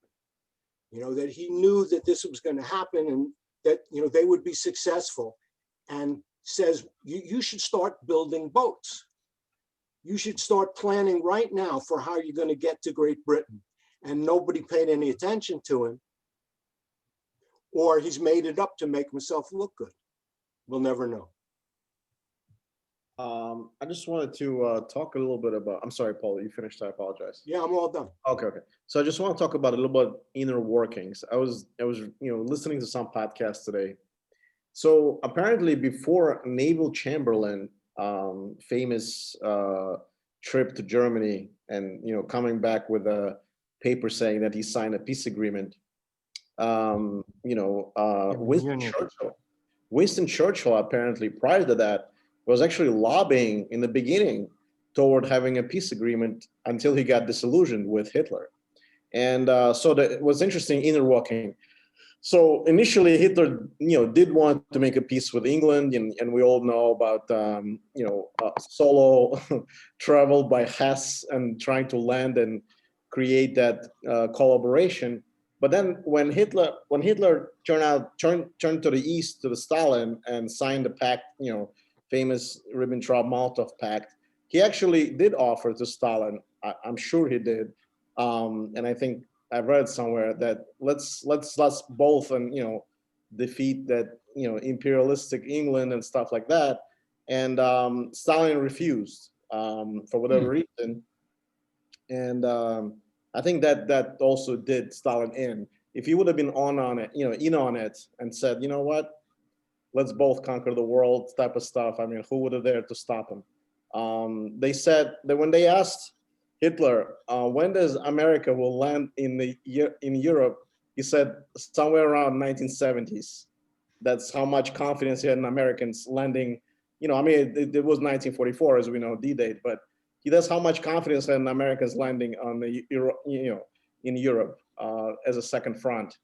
That he knew that this was going to happen and that, they would be successful, and says, you should start building boats. You should start planning right now for how you're going to get to Great Britain. And nobody paid any attention to him. Or he's made it up to make himself look good. We'll never know. I just wanted to talk a little bit about, I'm sorry, Paul, you finished, I apologize. Yeah, I'm all done. Okay. So I just want to talk about a little bit inner workings. I was listening to some podcasts today. So apparently before Neville Chamberlain, famous trip to Germany and, coming back with a paper saying that he signed a peace agreement, Winston Churchill apparently prior to that was actually lobbying in the beginning toward having a peace agreement until he got disillusioned with Hitler. And so that was interesting inner working. So initially, Hitler, did want to make a peace with England, and we all know about, solo travel by Hess and trying to land and create that collaboration. But then when Hitler turned to the east to the Stalin and signed the pact, famous Ribbentrop-Molotov pact, he actually did offer to Stalin. I'm sure he did, and I think I've read somewhere that let's both and defeat that imperialistic England and stuff like that. And Stalin refused for whatever reason, and I think that also did Stalin in. If he would have been on it, in on it, and said, you know what, let's both conquer the world type of stuff. I mean, who would have dared to stop him? They said that when they asked Hitler, when does America will land in Europe, he said somewhere around 1970s. That's how much confidence he had in Americans landing. I mean, it was 1944, as we know, D-Day, but that's how much confidence he had in Americans landing on the in Europe as a second front.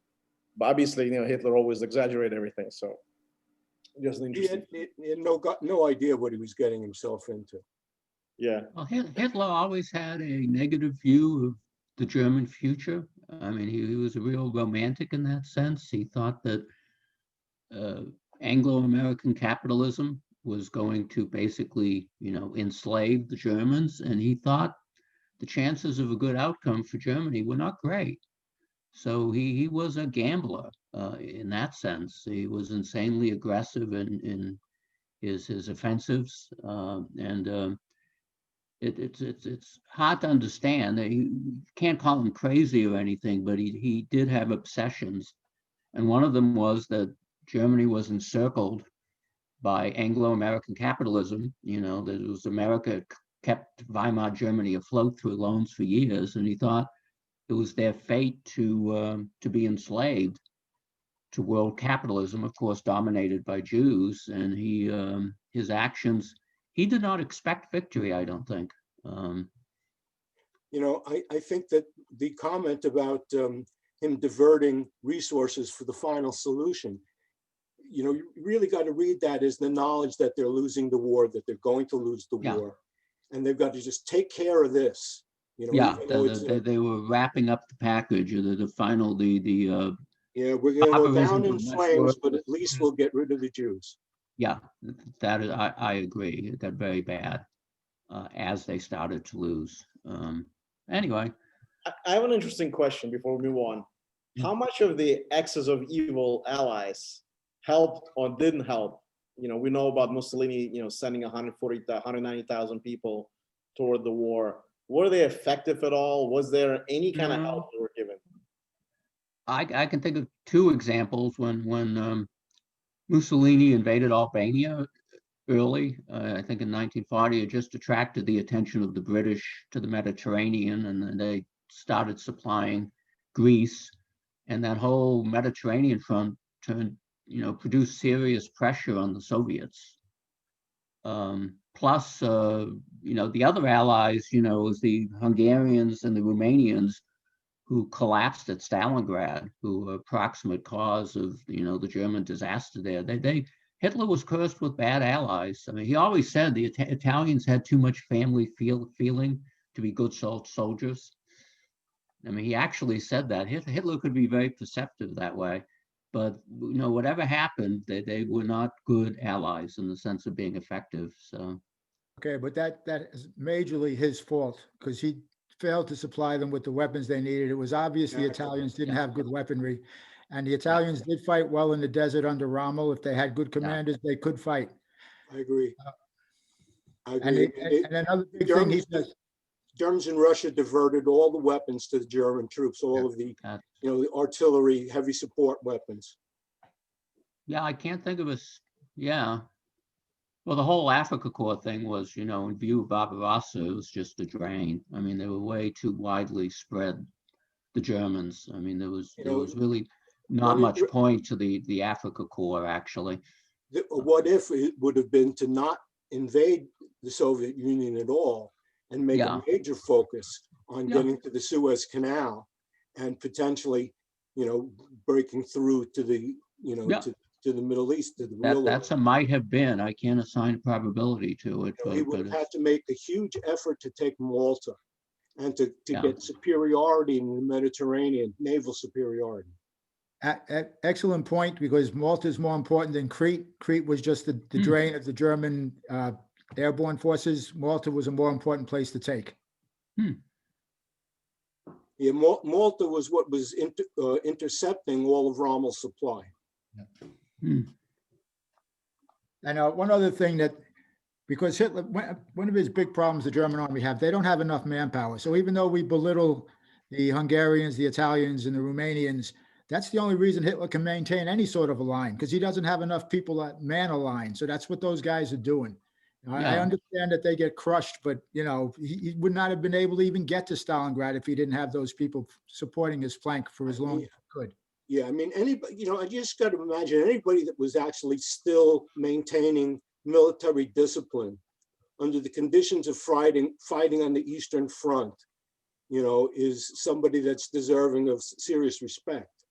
But obviously, Hitler always exaggerated everything. So just interesting. He had no idea what he was getting himself into. Yeah. Well, Hitler always had a negative view of the German future. I mean, he was a real romantic in that sense. He thought that Anglo-American capitalism was going to basically, enslave the Germans, and he thought the chances of a good outcome for Germany were not great. So he was a gambler in that sense. He was insanely aggressive in his offensives, and it's hard to understand. You can't call him crazy or anything, but he did have obsessions, and one of them was that Germany was encircled by Anglo-American capitalism. That it was America kept Weimar Germany afloat through loans for years, and he thought it was their fate to be enslaved to world capitalism, of course, dominated by Jews. And his actions, he did not expect victory, I don't think. I think that the comment about him diverting resources for the final solution, you really got to read that as the knowledge that they're losing the war, that they're going to lose the war, and they've got to just take care of this. They were wrapping up the package, the final, yeah, we're going to go down in flames, but at least we'll get rid of the Jews. Yeah, that is, I agree. It got very bad as they started to lose. Anyway. I have an interesting question before we move on. How much of the axis of evil allies helped or didn't help? We know about Mussolini, sending 190,000 people toward the war. Were they effective at all? Was there any kind of help they were given? I can think of two examples. When Mussolini invaded Albania early, I think in 1940, it just attracted the attention of the British to the Mediterranean, and then they started supplying Greece, and that whole Mediterranean front produced serious pressure on the Soviets. Plus, the other allies, was the Hungarians and the Romanians, who collapsed at Stalingrad, who were proximate cause of, the German disaster there. Hitler was cursed with bad allies. I mean, he always said the Italians had too much family feeling to be good soldiers. I mean, he actually said that. Hitler could be very perceptive that way. But, whatever happened, they were not good allies in the sense of being effective. So. Okay, but that is majorly his fault, because he failed to supply them with the weapons they needed. It was obvious the Italians didn't have good weaponry, and the Italians did fight well in the desert under Rommel. If they had good commanders, they could fight. I agree. And another big thing he does. Germans in Russia diverted all the weapons to the German troops, all of the, the artillery, heavy support weapons. Yeah, I can't think of Well, the whole Africa Corps thing was, in view of Barbarossa, it was just a drain. I mean, they were way too widely spread, the Germans. I mean, there was really not much point to the Africa Corps, actually. What if it would have been to not invade the Soviet Union at all and make a major focus on getting to the Suez Canal and potentially breaking through to the, Yeah. to the Middle East, to the real That's a world. might have been. I can't assign probability to it, He but would have it's, had to make a huge effort to take Malta and to Yeah. get superiority in the Mediterranean, naval superiority. Excellent point, because Malta is more important than Crete. Crete was just the drain of the German airborne forces. Malta was a more important place to take. Yeah, Malta was what was intercepting all of Rommel's supply. And one other thing that, because Hitler, one of his big problems the German army have, they don't have enough manpower. So even though we belittle the Hungarians, the Italians, and the Romanians, that's the only reason Hitler can maintain any sort of a line, because he doesn't have enough people that man a line. So that's what those guys are doing. I Yeah. understand that they get crushed, but he would not have been able to even get to Stalingrad if he didn't have those people supporting his flank for as long as he could. Yeah, I mean, anybody, I just got to imagine anybody that was actually still maintaining military discipline under the conditions of fighting on the Eastern Front, is somebody that's deserving of serious respect.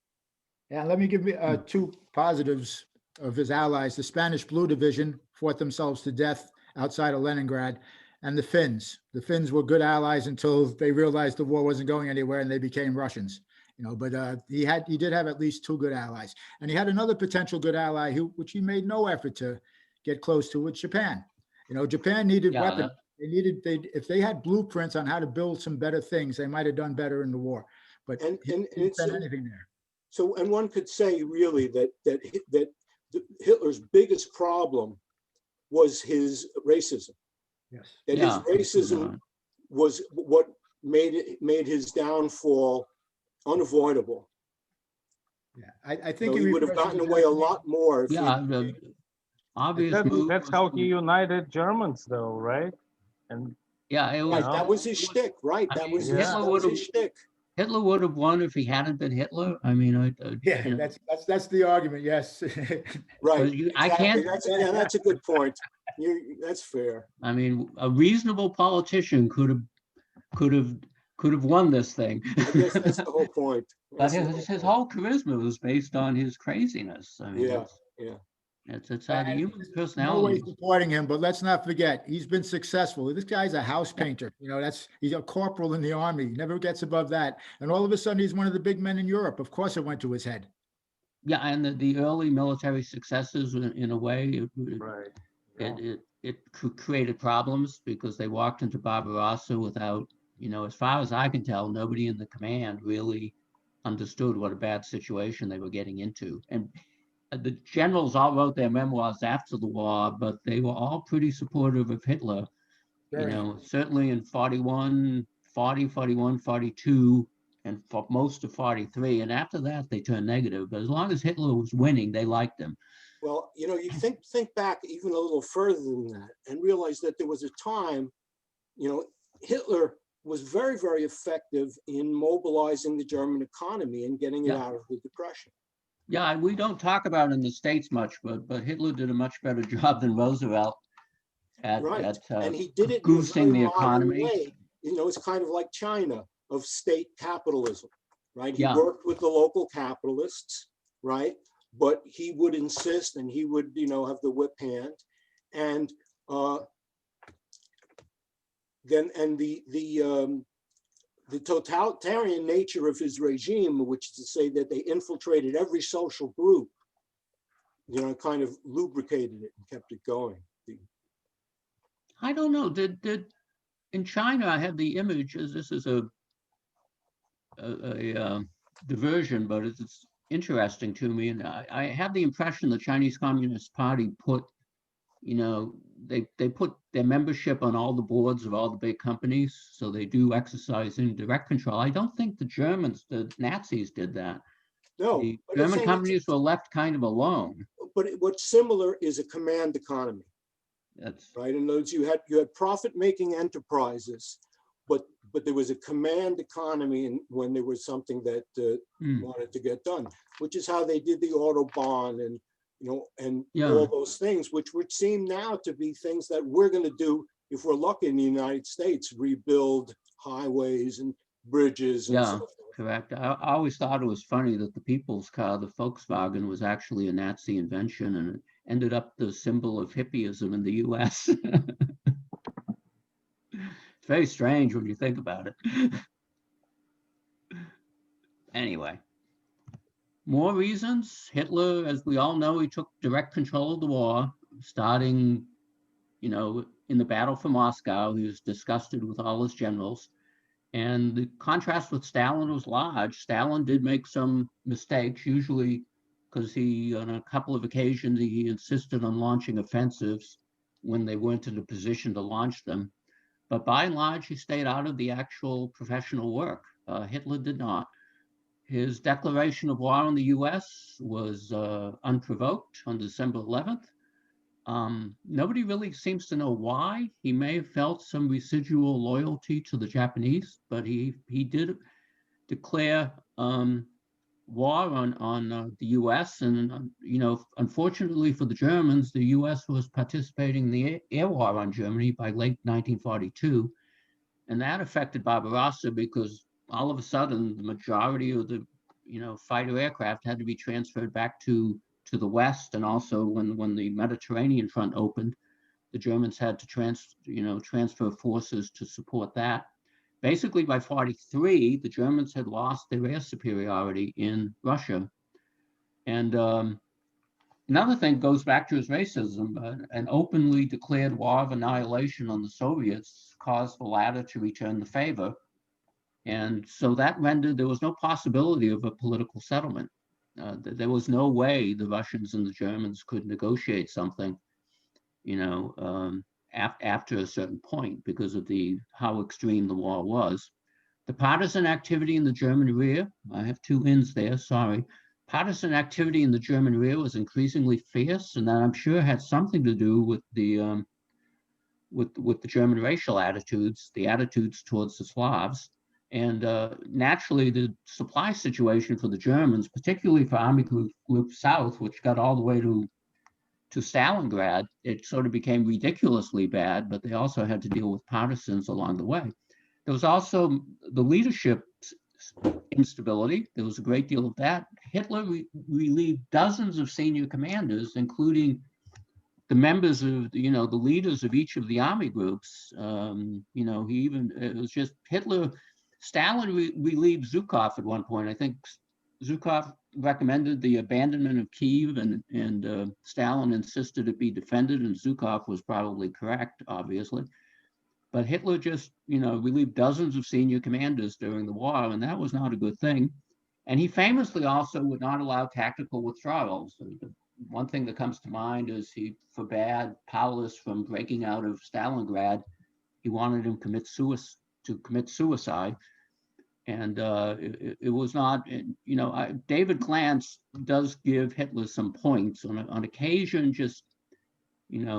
Yeah, let me give you two positives of his allies. The Spanish Blue Division fought themselves to death outside of Leningrad, and the Finns. The Finns were good allies until they realized the war wasn't going anywhere and they became Russians. But he did have at least two good allies, and he had another potential good ally which he made no effort to get close to, with Japan. Japan needed weapons. If they had blueprints on how to build some better things, they might have done better in the war. But he didn't spend anything there. So, and one could say really that Hitler's biggest problem was his racism. Yes. That his racism was what made his downfall unavoidable. Yeah, I think he would have gotten away a lot more. Obviously, that's how he united Germans, though, right? And it was, that was his shtick, right? That was his shtick. Hitler would have won if he hadn't been Hitler. I mean, that's the argument. Yes, right. I can't. That's a good point. That's fair. I mean, a reasonable politician could have won this thing. I guess that's the whole point. But his whole charisma was based on his craziness. I mean, it's how the human personality. No way supporting him, but let's not forget he's been successful. This guy's a house painter. He's a corporal in the army. He never gets above that, and all of a sudden he's one of the big men in Europe. Of course, it went to his head. Yeah, and the early military successes, in a way, it created problems because they walked into Barbarossa without, as far as I can tell, nobody in the command really understood what a bad situation they were getting into. And the generals all wrote their memoirs after the war, but they were all pretty supportive of Hitler. Certainly in 41, 42, and for most of 43. And after that, they turned negative. But as long as Hitler was winning, they liked him. Well, you think back even a little further than that and realize that there was a time, Hitler was very, very effective in mobilizing the German economy and getting it out of the Depression. Yeah, we don't talk about it in the States much, but Hitler did a much better job than Roosevelt at and he did it boosting the economy. Way. It's kind of like China of state capitalism, right? He worked with the local capitalists, right? But he would insist, and he would, have the whip hand, and the totalitarian nature of his regime, which is to say that they infiltrated every social group, kind of lubricated it and kept it going. I don't know. Did in China? I had the image. This is a diversion, but it's interesting to me, and I have the impression the Chinese Communist Party put, they put their membership on all the boards of all the big companies, so they do exercise indirect control. I don't think the Nazis did that. No, the German companies were left kind of alone. But what's similar is a command economy. That's right. In those you had profit-making enterprises, but there was a command economy, and when there was something that wanted to get done, which is how they did the Autobahn and all those things, which would seem now to be things that we're going to do if we're lucky in the United States, rebuild highways and bridges and so forth. correct. I always thought it was funny that the people's car, the Volkswagen, was actually a Nazi invention, and it ended up the symbol of hippieism in the US. It's very strange when you think about it. Anyway, more reasons. Hitler, as we all know, he took direct control of the war, starting, in the battle for Moscow. He was disgusted with all his generals. And the contrast with Stalin was large. Stalin did make some mistakes, usually because he, on a couple of occasions, he insisted on launching offensives when they weren't in a position to launch them. But by and large, he stayed out of the actual professional work. Hitler did not. His declaration of war on the US was unprovoked on December 11th. Nobody really seems to know why. He may have felt some residual loyalty to the Japanese, but he did declare war on the US. And, unfortunately for the Germans, the US was participating in the air war on Germany by late 1942. And that affected Barbarossa because all of a sudden, the majority of the, fighter aircraft had to be transferred back to the West. And also when the Mediterranean front opened, the Germans had to transfer forces to support that. Basically, by 1943, the Germans had lost their air superiority in Russia. And another thing goes back to his racism. An openly declared war of annihilation on the Soviets caused the latter to return the favor. And so that rendered there was no possibility of a political settlement. There was no way the Russians and the Germans could negotiate something, after a certain point because of how extreme the war was. The partisan activity in the German rear, I have two ends there, sorry. Partisan activity in the German rear was increasingly fierce, and that I'm sure had something to do with the German racial attitudes, the attitudes towards the Slavs. And naturally, the supply situation for the Germans, particularly for Army Group South, which got all the way to Stalingrad, it sort of became ridiculously bad, but they also had to deal with partisans along the way. There was also the leadership instability. There was a great deal of that. Hitler relieved dozens of senior commanders, including the members of, the leaders of each of the army groups. It was just Hitler. Stalin relieved Zhukov at one point. I think Zhukov recommended the abandonment of Kyiv, and Stalin insisted it be defended, and Zhukov was probably correct, obviously. But Hitler just, relieved dozens of senior commanders during the war, and that was not a good thing. And he famously also would not allow tactical withdrawals. One thing that comes to mind is he forbade Paulus from breaking out of Stalingrad. He wanted him to commit suicide. And it was not, David Glantz does give Hitler some points. On occasion, just,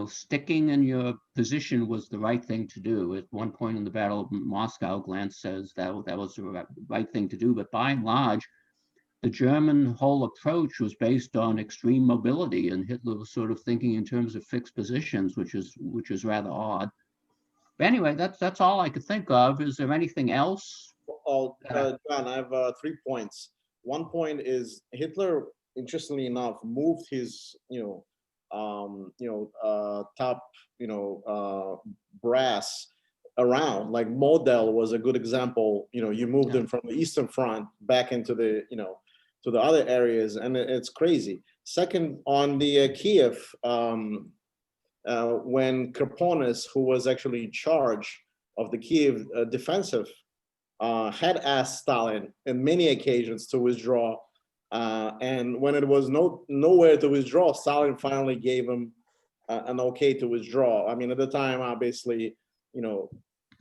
sticking in your position was the right thing to do. At one point in the Battle of Moscow, Glantz says that was the right thing to do. But by and large, the German whole approach was based on extreme mobility, and Hitler was sort of thinking in terms of fixed positions, which is rather odd. But anyway, that's all I could think of. Is there anything else? John, I have 3 points. One point is Hitler, interestingly enough, moved his, top, brass around. Like Model was a good example. You moved him from the Eastern Front back into the, to the other areas, and it's crazy. Second, on the Kiev, when Kerponis, who was actually in charge of the Kiev defensive, had asked Stalin on many occasions to withdraw, and when it was nowhere to withdraw, Stalin finally gave him an okay to withdraw. I mean, at the time, obviously,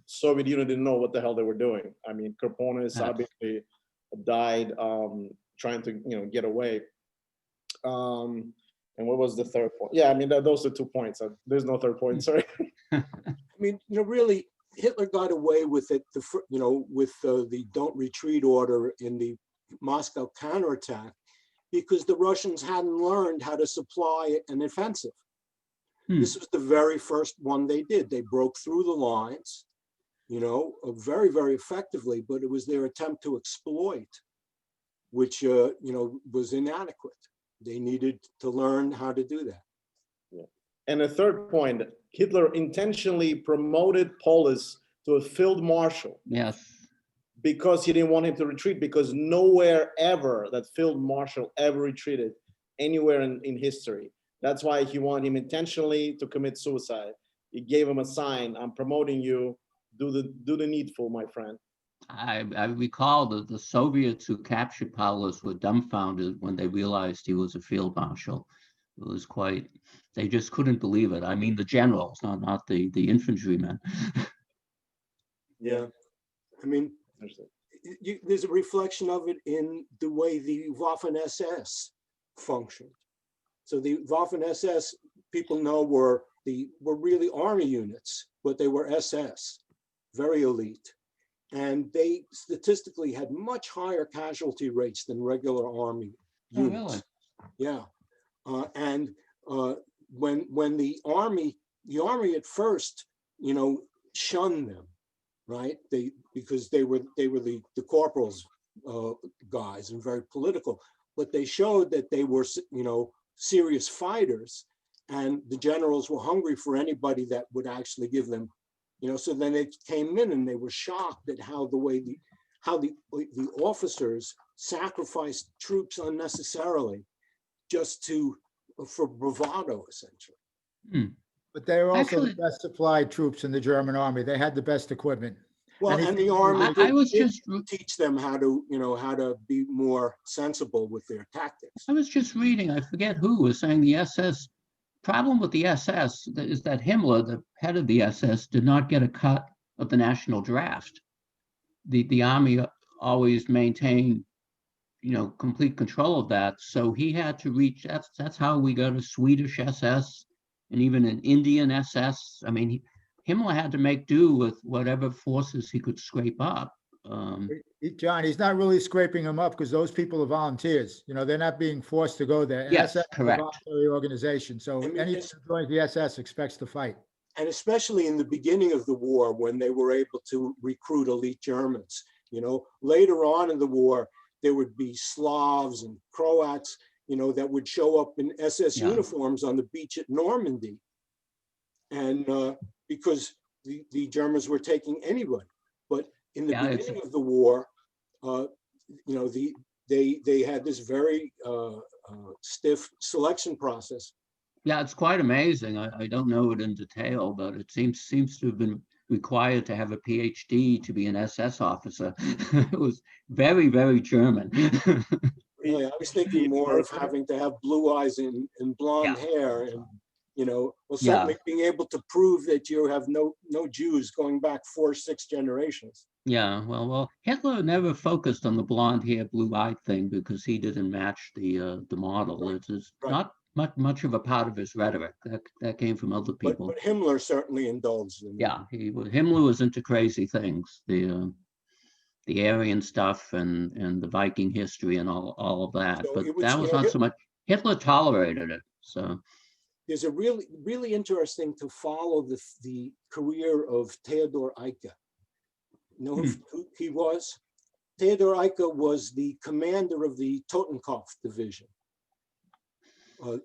Soviet Union didn't know what the hell they were doing. I mean, Kerponis obviously died trying to get away. And what was the third point? Yeah, I mean, those are 2 points. There's no third point, sorry. I mean, really, Hitler got away with it, with the don't retreat order in the Moscow counterattack, because the Russians hadn't learned how to supply an offensive. This was the very first one they did. They broke through the lines. very, very effectively, but it was their attempt to exploit, which, was inadequate. They needed to learn how to do that. Yeah. And a third point, Hitler intentionally promoted Paulus to a field marshal. Yes. Because he didn't want him to retreat, because nowhere ever that field marshal ever retreated anywhere in history. That's why he wanted him intentionally to commit suicide. He gave him a sign, I'm promoting you, do the needful, my friend. I recall that the Soviets who captured Paulus were dumbfounded when they realized he was a field marshal. It was quite, they just couldn't believe it. I mean, the generals, not the infantrymen. Yeah. I mean, there's a reflection of it in the way the Waffen-SS functioned. So the Waffen-SS, people know, were really army units, but they were SS, very elite. And they statistically had much higher casualty rates than regular army units. Oh, really? Yeah. When the army at first, shunned them, right? Because they were the corporals guys and very political, but they showed that they were, serious fighters, and the generals were hungry for anybody that would actually give them, so then they came in and they were shocked at how the officers sacrificed troops unnecessarily just for bravado, essentially. Hmm. But they were also Actually, the best supplied troops in the German army. They had the best equipment. Well, And and the army I was did just teach them how to be more sensible with their tactics. I was just reading, I forget who was saying the SS, problem with the SS is that Himmler, the head of the SS, did not get a cut of the national draft. The army always maintained, complete control of that. So he had to reach, that's how we got a Swedish SS and even an Indian SS. I mean, Himmler had to make do with whatever forces he could scrape up. John, he's not really scraping them up because those people are volunteers. They're not being forced to go there. Yes, SS is a correct. voluntary organization. So anyone who joins the SS expects to fight. And especially in the beginning of the war, when they were able to recruit elite Germans, later on in the war, there would be Slavs and Croats, that would show up in SS uniforms on the beach at Normandy. And because the Germans were taking anybody. But in the beginning of the war, they had this very stiff selection process. Yeah, it's quite amazing. I don't know it in detail, but it seems to have been required to have a PhD to be an SS officer. It was very, very German. Really, I was thinking more of having to have blue eyes and blonde hair, and certainly being able to prove that you have no Jews going back 4-6 generations. Yeah, well, Hitler never focused on the blonde hair, blue eyed thing because he didn't match the model. Right. It's not much of a part of his rhetoric. That came from other people. But Himmler certainly indulged in that. Yeah, Himmler was into crazy things, the Aryan stuff and the Viking history and all of that. So but that was not so much. Hitler tolerated it. So there's a really interesting to follow the career of Theodor Ike. You know who he was? Theodor Ike was the commander of the Totenkopf division,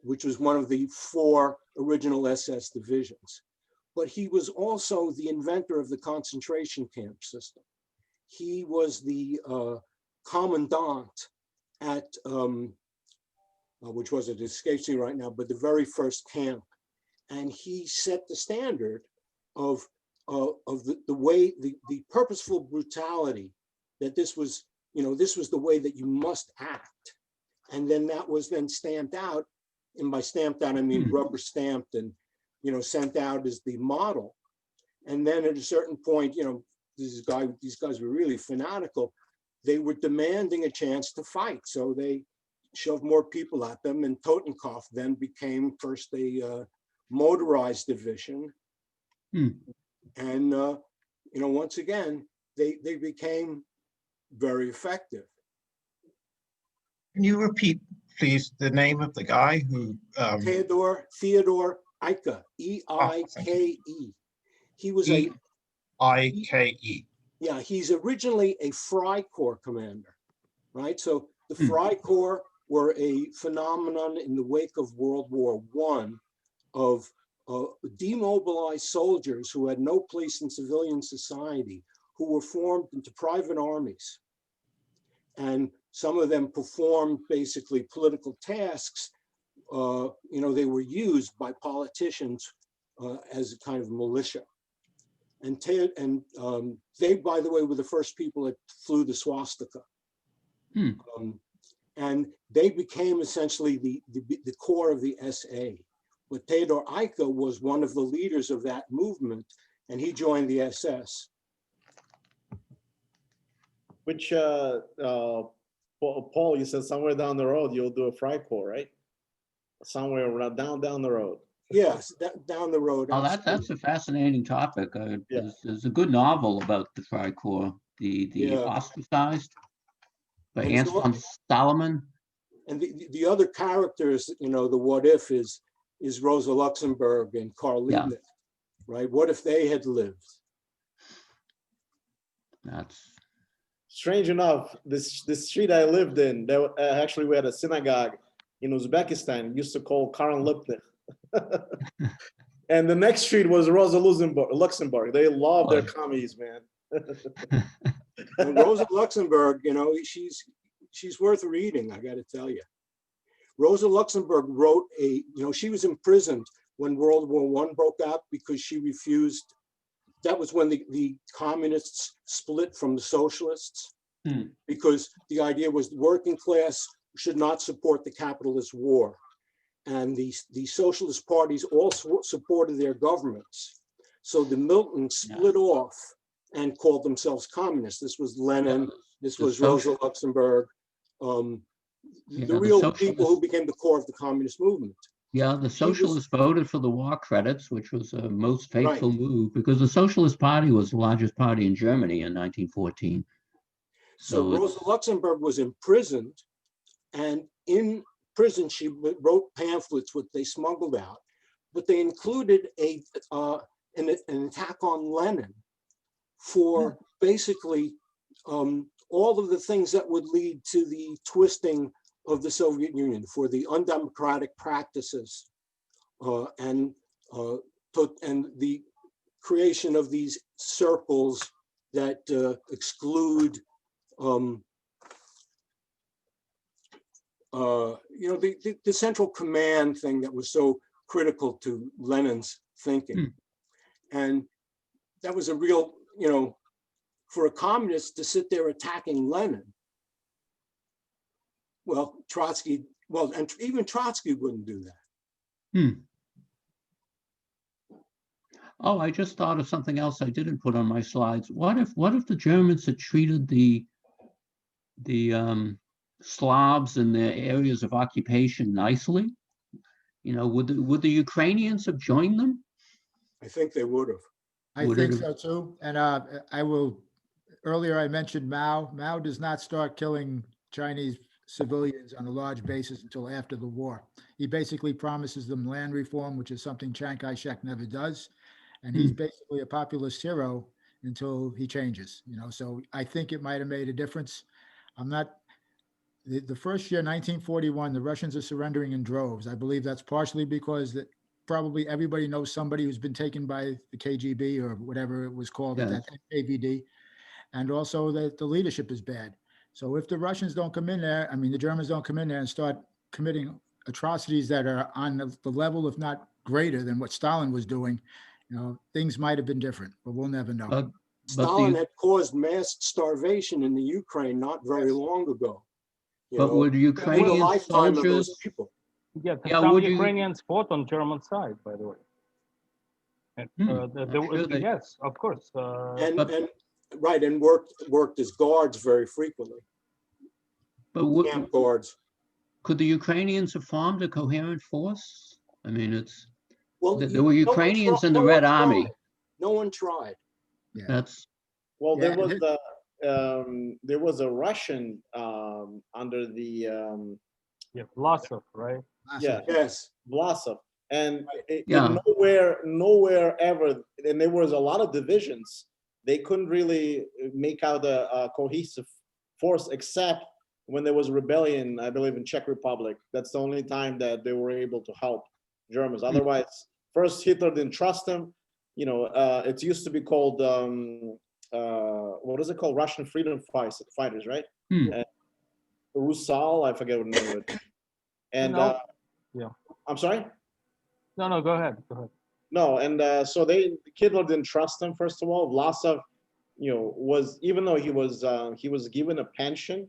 which was one of the 4 original SS divisions. But he was also the inventor of the concentration camp system. He was the commandant at, which was, it escapes me right now, but the very first camp. And he set the standard of the way, the purposeful brutality, that this was the way that you must act. And then that was then stamped out, and by stamped out, I mean rubber stamped and, sent out as the model. And then at a certain point, these guys were really fanatical. They were demanding a chance to fight. So they shoved more people at them, and Totenkopf then became first a motorized division. And, once again, they became very effective. Can you repeat, please, the name of the guy who? Theodor Ike, E-I-K-E. He was Ike. Yeah, he's originally a Freikorps commander, right? So the Freikorps were a phenomenon in the wake of World War I of demobilized soldiers who had no place in civilian society, who were formed into private armies. And some of them performed basically political tasks. They were used by politicians as a kind of militia. And they, by the way, were the first people that flew the swastika. And they became essentially the core of the SA. But Theodor Ike was one of the leaders of that movement, and he joined the SS. Which, Paul, you said somewhere down the road, you'll do a Freikorps, right? Somewhere down the road. Yes, down the road. Oh, that's a fascinating topic. There's a good novel about the Freikorps, the Ostracized by Anton Solomon. And the other characters, the what if is Rosa Luxemburg and Karl Liebknecht, right? What if they had lived? That's strange enough. This street I lived in, actually we had a synagogue in Uzbekistan. Used to call Karl Liebknecht. And the next street was Rosa Luxemburg. They love their commies, man. And Rosa Luxemburg, she's worth reading, I got to tell you. Rosa Luxemburg wrote she was imprisoned when World War I broke out because she refused. That was when the communists split from the socialists, because the idea was the working class should not support the capitalist war. And the socialist parties all supported their governments. So the Miltons split off and called themselves communists. This was Lenin, this was Rosa Luxemburg, the real people who became the core of the communist movement. Yeah, the socialists voted for the war credits, which was a most fateful move because the Socialist Party was the largest party in Germany in 1914. So Rosa Luxemburg was imprisoned, and in prison she wrote pamphlets which they smuggled out, but they included an attack on Lenin for basically all of the things that would lead to the twisting of the Soviet Union, for the undemocratic practices and the creation of these circles that exclude the central command thing that was so critical to Lenin's thinking. And that was a real, for a communist to sit there attacking Lenin. Well, and even Trotsky wouldn't do that. Oh, I just thought of something else I didn't put on my slides. What if the Germans had treated the Slavs in their areas of occupation nicely? Would the Ukrainians have joined them? I think they would have. I think so too. And earlier I mentioned Mao. Mao does not start killing Chinese civilians on a large basis until after the war. He basically promises them land reform, which is something Chiang Kai-shek never does. And he's basically a populist hero until he changes, so I think it might have made a difference. The first year, 1941, the Russians are surrendering in droves. I believe that's partially because that probably everybody knows somebody who's been taken by the KGB or whatever it was called at that time, KVD, and also that the leadership is bad. So if the Russians don't come in there, the Germans don't come in there and start committing atrocities that are on the level, if not greater than what Stalin was doing, things might have been different, but we'll never know. Stalin had caused mass starvation in the Ukraine not very long ago. But would Ukrainian soldiers? Some Ukrainians fought on German side, by the way. And, yes, of course. And worked as guards very frequently. But camp guards. Could the Ukrainians have formed a coherent force? There were Ukrainians in the Red Army. No one tried. Yeah. There was a Russian under the Vlasov, right? Yes, Vlasov, and nowhere ever, and there was a lot of divisions they couldn't really make out a cohesive force, except when there was a rebellion, I believe in Czech Republic. That's the only time that they were able to help Germans. Otherwise, first Hitler didn't trust them. You know, it used to be called what is it called? Russian freedom fighters, right? Rusal, I forget what the name of it. And No. Yeah. I'm sorry. No, go ahead. Go ahead. No, and so Hitler didn't trust them. First of all, Vlasov, you know, was, even though he was given a pension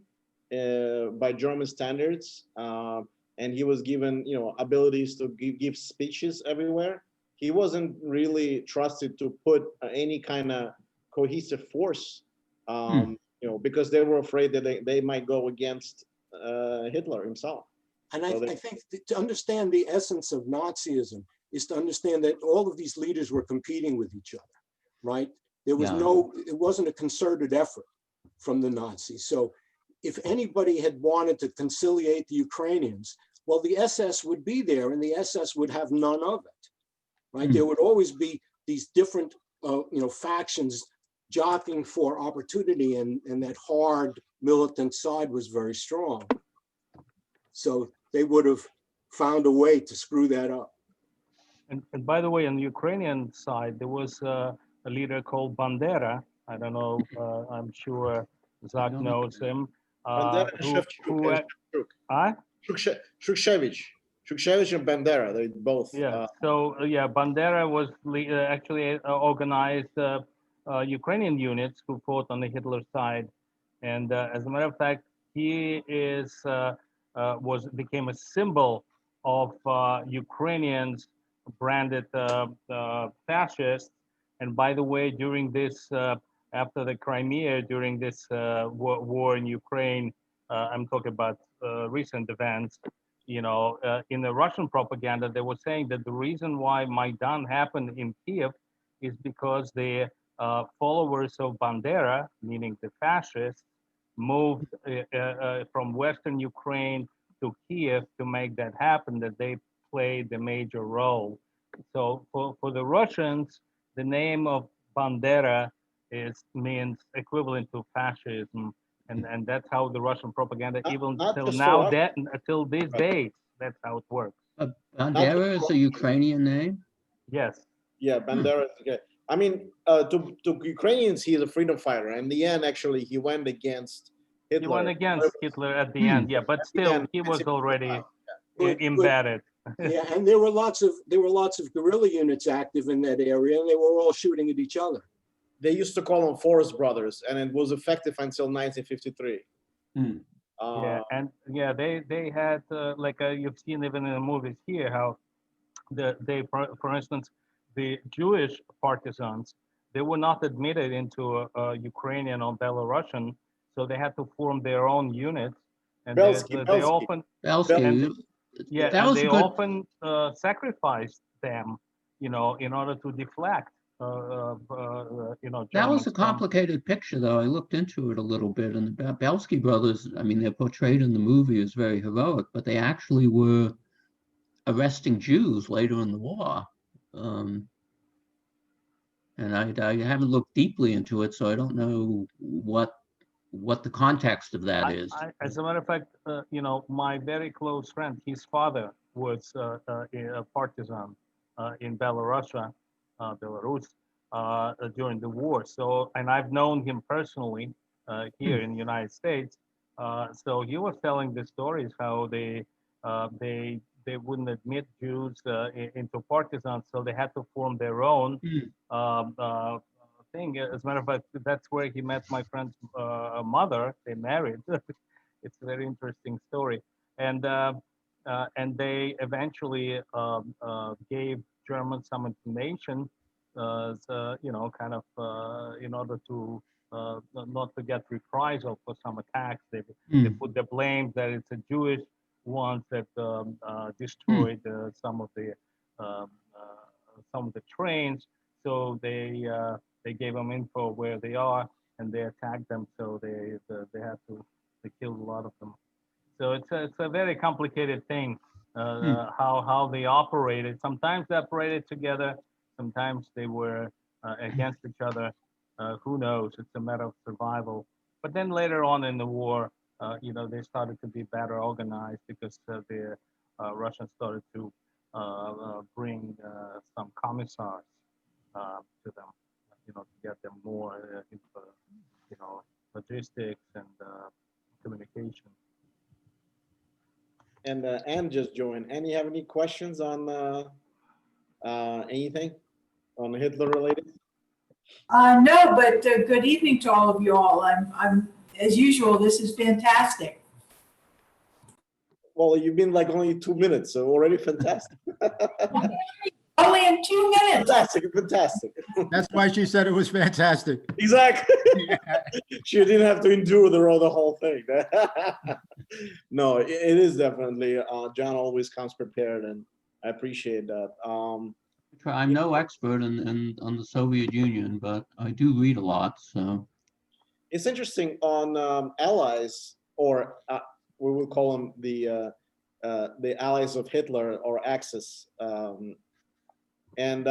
by German standards, and he was given, you know, abilities to give speeches everywhere. He wasn't really trusted to put any kind of cohesive force, you know, because they were afraid that they might go against Hitler himself. And So I think to understand the essence of Nazism is to understand that all of these leaders were competing with each other, right? There was it wasn't a concerted effort from the Nazis. So if anybody had wanted to conciliate the Ukrainians, well, the SS would be there and the SS would have none of it, right? There would always be these different, you know, factions jockeying for opportunity, and that hard militant side was very strong. So they would have found a way to screw that up. And by the way, on the Ukrainian side, there was a leader called Bandera. I don't know. I'm sure Zach knows him. Shushevich and Bandera, they both. Yeah. Bandera was actually organized Ukrainian units who fought on the Hitler side, and as a matter of fact, he became a symbol of Ukrainians branded fascists. And by the way, during this, after the Crimea, during this war in Ukraine, I'm talking about recent events, you know, in the Russian propaganda, they were saying that the reason why Maidan happened in Kiev is because the followers of Bandera, meaning the fascists, moved from Western Ukraine to Kiev to make that happen, that they played a major role. So for the Russians, the name of Bandera means equivalent to fascism. And that's how the Russian propaganda, even till now, until these days, that's how it works. Bandera is a Ukrainian name? Yes. Yeah, Bandera is okay. I mean, to Ukrainians, he's a freedom fighter. In the end, actually, he went against Hitler. He went against Hitler at the end, yeah, but still, he was already embedded. Yeah, and there were lots of guerrilla units active in that area, and they were all shooting at each other. They used to call them Forest Brothers, and it was effective until 1953. They had like you've seen even in the movies here how for instance, the Jewish partisans, they were not admitted into Ukrainian or Belarusian, so they had to form their own units, and they often often sacrificed them, you know, in order to deflect. You know, that was Germans a complicated picture, though. I looked into it a little bit, and the Belsky brothers, I mean, they're portrayed in the movie as very heroic, but they actually were arresting Jews later in the war. And I haven't looked deeply into it, so I don't know what the context of that is. As a matter of fact, you know, my very close friend, his father was a partisan in Belarus during the war. So, and I've known him personally here in the United States. So he was telling the stories how they wouldn't admit Jews into partisans, so they had to form their own thing. As a matter of fact, that's where he met my friend's mother. They married. It's a very interesting story, and they eventually gave Germans some information, you know, kind of in order to not to get reprisal for some attacks. They put the blame that it's a Jewish ones that destroyed some of the trains. So they gave them info where they are, and they attacked them. So they killed a lot of them. So it's a very complicated thing how they operated. Sometimes they operated together. Sometimes they were against each other. Who knows? It's a matter of survival. But then later on in the war, they started to be better organized because the Russians started to bring some commissars to them, to get them more into, logistics and communication. And Anne just joined. Anne, you have any questions on anything on Hitler related? No, but good evening to all of you all. As usual, this is fantastic. Well, you've been like only 2 minutes, so already fantastic. Only in 2 minutes. Fantastic, fantastic. That's why she said it was fantastic. Exactly. She didn't have to endure the whole thing. No, it is definitely. John always comes prepared, and I appreciate that. I'm no expert on the Soviet Union, but I do read a lot, so. It's interesting on allies, or we will call them the allies of Hitler or Axis. And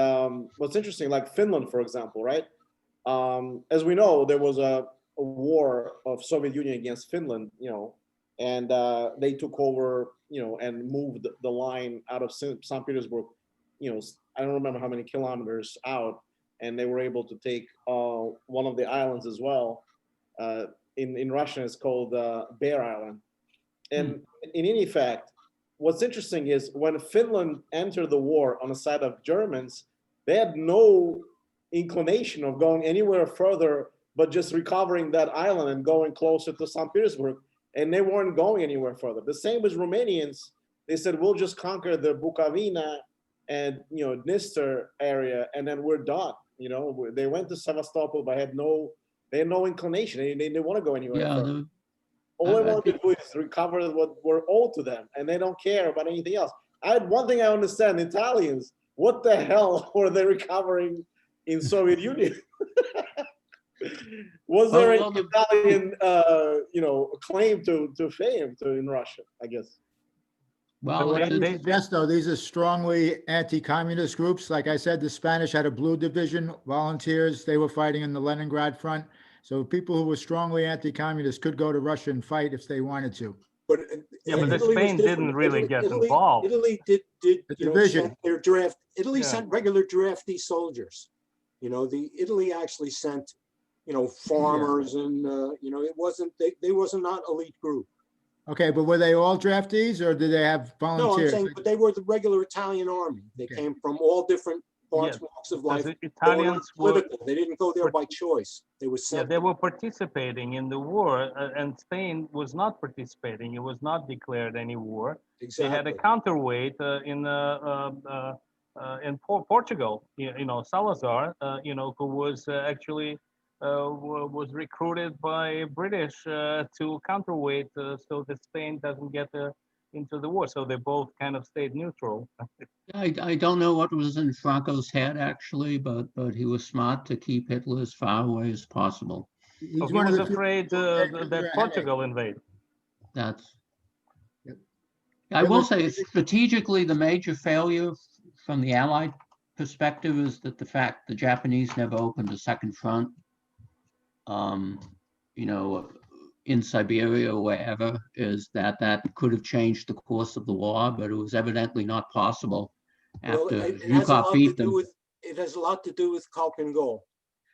what's interesting, like Finland, for example, right? As we know, there was a war of Soviet Union against Finland, and they took over, and moved the line out of St. Petersburg, I don't remember how many kilometers out, and they were able to take one of the islands as well. In Russian, it's called Bear Island. And in any fact, what's interesting is when Finland entered the war on the side of Germans, they had no inclination of going anywhere further, but just recovering that island and going closer to St. Petersburg. And they weren't going anywhere further. The same with Romanians. They said, we'll just conquer the Bukovina and Dniester area, and then we're done. They went to Sevastopol, but they had no inclination. They didn't want to go anywhere further. All they want to do is recover what we're owed to them, and they don't care about anything else. One thing I understand: Italians. What the hell were they recovering in Soviet Union? Was there an Italian, claim to fame in Russia? I guess. Well, yes, though, these are strongly anti-communist groups. Like I said, the Spanish had a blue division, volunteers. They were fighting in the Leningrad front. So people who were strongly anti-communist could go to Russia and fight if they wanted to. But but Spain didn't really get involved. Italy did division. send their draft. Italy sent regular draftee soldiers. Italy actually sent, farmers and it wasn't they wasn't not elite group. Okay, but were they all draftees or did they have volunteers? No, I'm saying, but they were the regular Italian army. They came from all different walks of life. Italians were political. They didn't go there by choice. They were sent. Yeah, they were participating in the war, and Spain was not participating. It was not declared any war. Exactly. They had a counterweight in Portugal. Salazar, who was actually was recruited by British to counterweight so that Spain doesn't get into the war. So they both kind of stayed neutral. I don't know what was in Franco's head actually, but he was smart to keep Hitler as far away as possible. He was afraid that Portugal invade. I will say strategically the major failure from the Allied perspective is that the Japanese never opened a second front. In Siberia or wherever, is that could have changed the course of the war, but it was evidently not possible after Zhukov beat them. It has a lot to do with Kalkin Gol.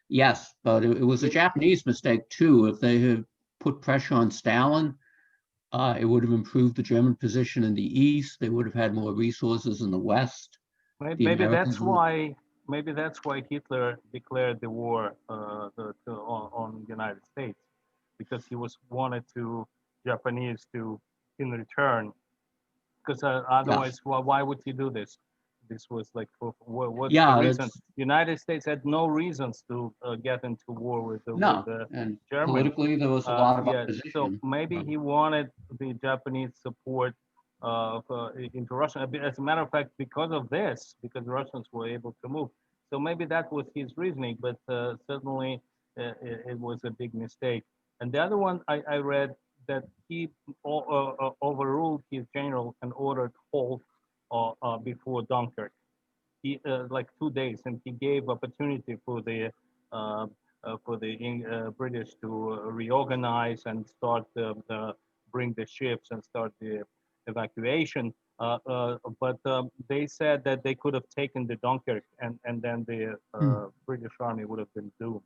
Yes, but it was a Japanese mistake too. If they had put pressure on Stalin, it would have improved the German position in the east. They would have had more resources in the west. Maybe that's why Hitler declared the war on the United States, because he wanted Japanese to in return, because otherwise, why would he do this? This was like, what's the reason? United States had no reasons to get into war with and Germany. Politically, there was a lot of opposition. So maybe he wanted the Japanese support into Russia. As a matter of fact, because of this, because the Russians were able to move. So maybe that was his reasoning, but certainly it was a big mistake. And the other one I read that he overruled his general and ordered halt before Dunkirk. He like 2 days, and he gave opportunity for the for the British to reorganize and start bring the ships and start the evacuation. But they said that they could have taken the Dunkirk, and then the British army would have been doomed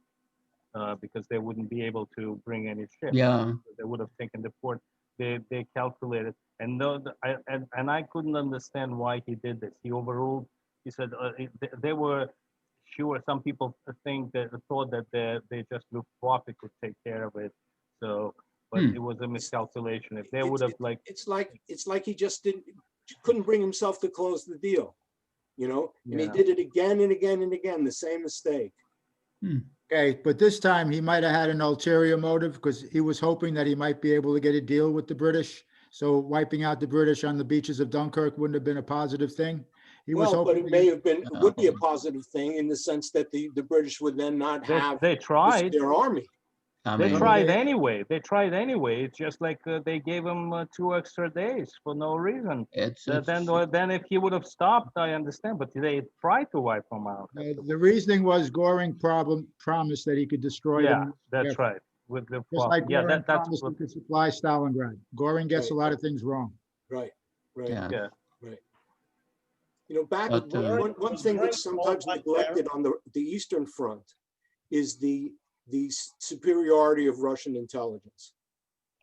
because they wouldn't be able to bring any ships. Yeah. They would have taken the port. They calculated, and no, and I couldn't understand why he did this. He overruled. He said they were sure. Some people thought that they just Luftwaffe could take care of it. So, but it was a miscalculation. If they would have it's like he just couldn't bring himself to close the deal, you know, and he did it again and again and again, the same mistake. Okay, but this time he might have had an ulterior motive because he was hoping that he might be able to get a deal with the British. So wiping out the British on the beaches of Dunkirk wouldn't have been a positive thing. He was Well, but hoping it may have been, would be a positive thing in the sense that the British would then not have they tried their army. They tried anyway. They tried anyway. It's just like they gave him 2 extra days for no reason. Then if he would have stopped, I understand. But they tried to wipe him out. the reasoning was Goring promised that he could destroy them. That's right. With the Just like Goring that's promised he could supply Stalingrad. Goring gets a lot of things wrong. Right. Yeah. Right. You know, one thing that's sometimes neglected on the Eastern Front is the superiority of Russian intelligence.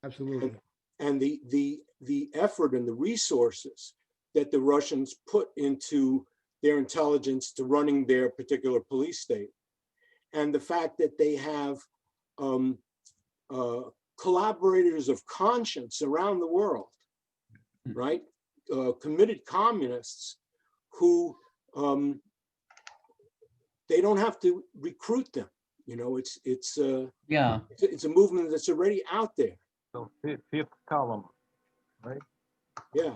Absolutely. And the effort and the resources that the Russians put into their intelligence to running their particular police state. And the fact that they have collaborators of conscience around the world, right? Committed communists who they don't have to recruit them. You know, it's a movement that's already out there. So fifth column, right? Yeah.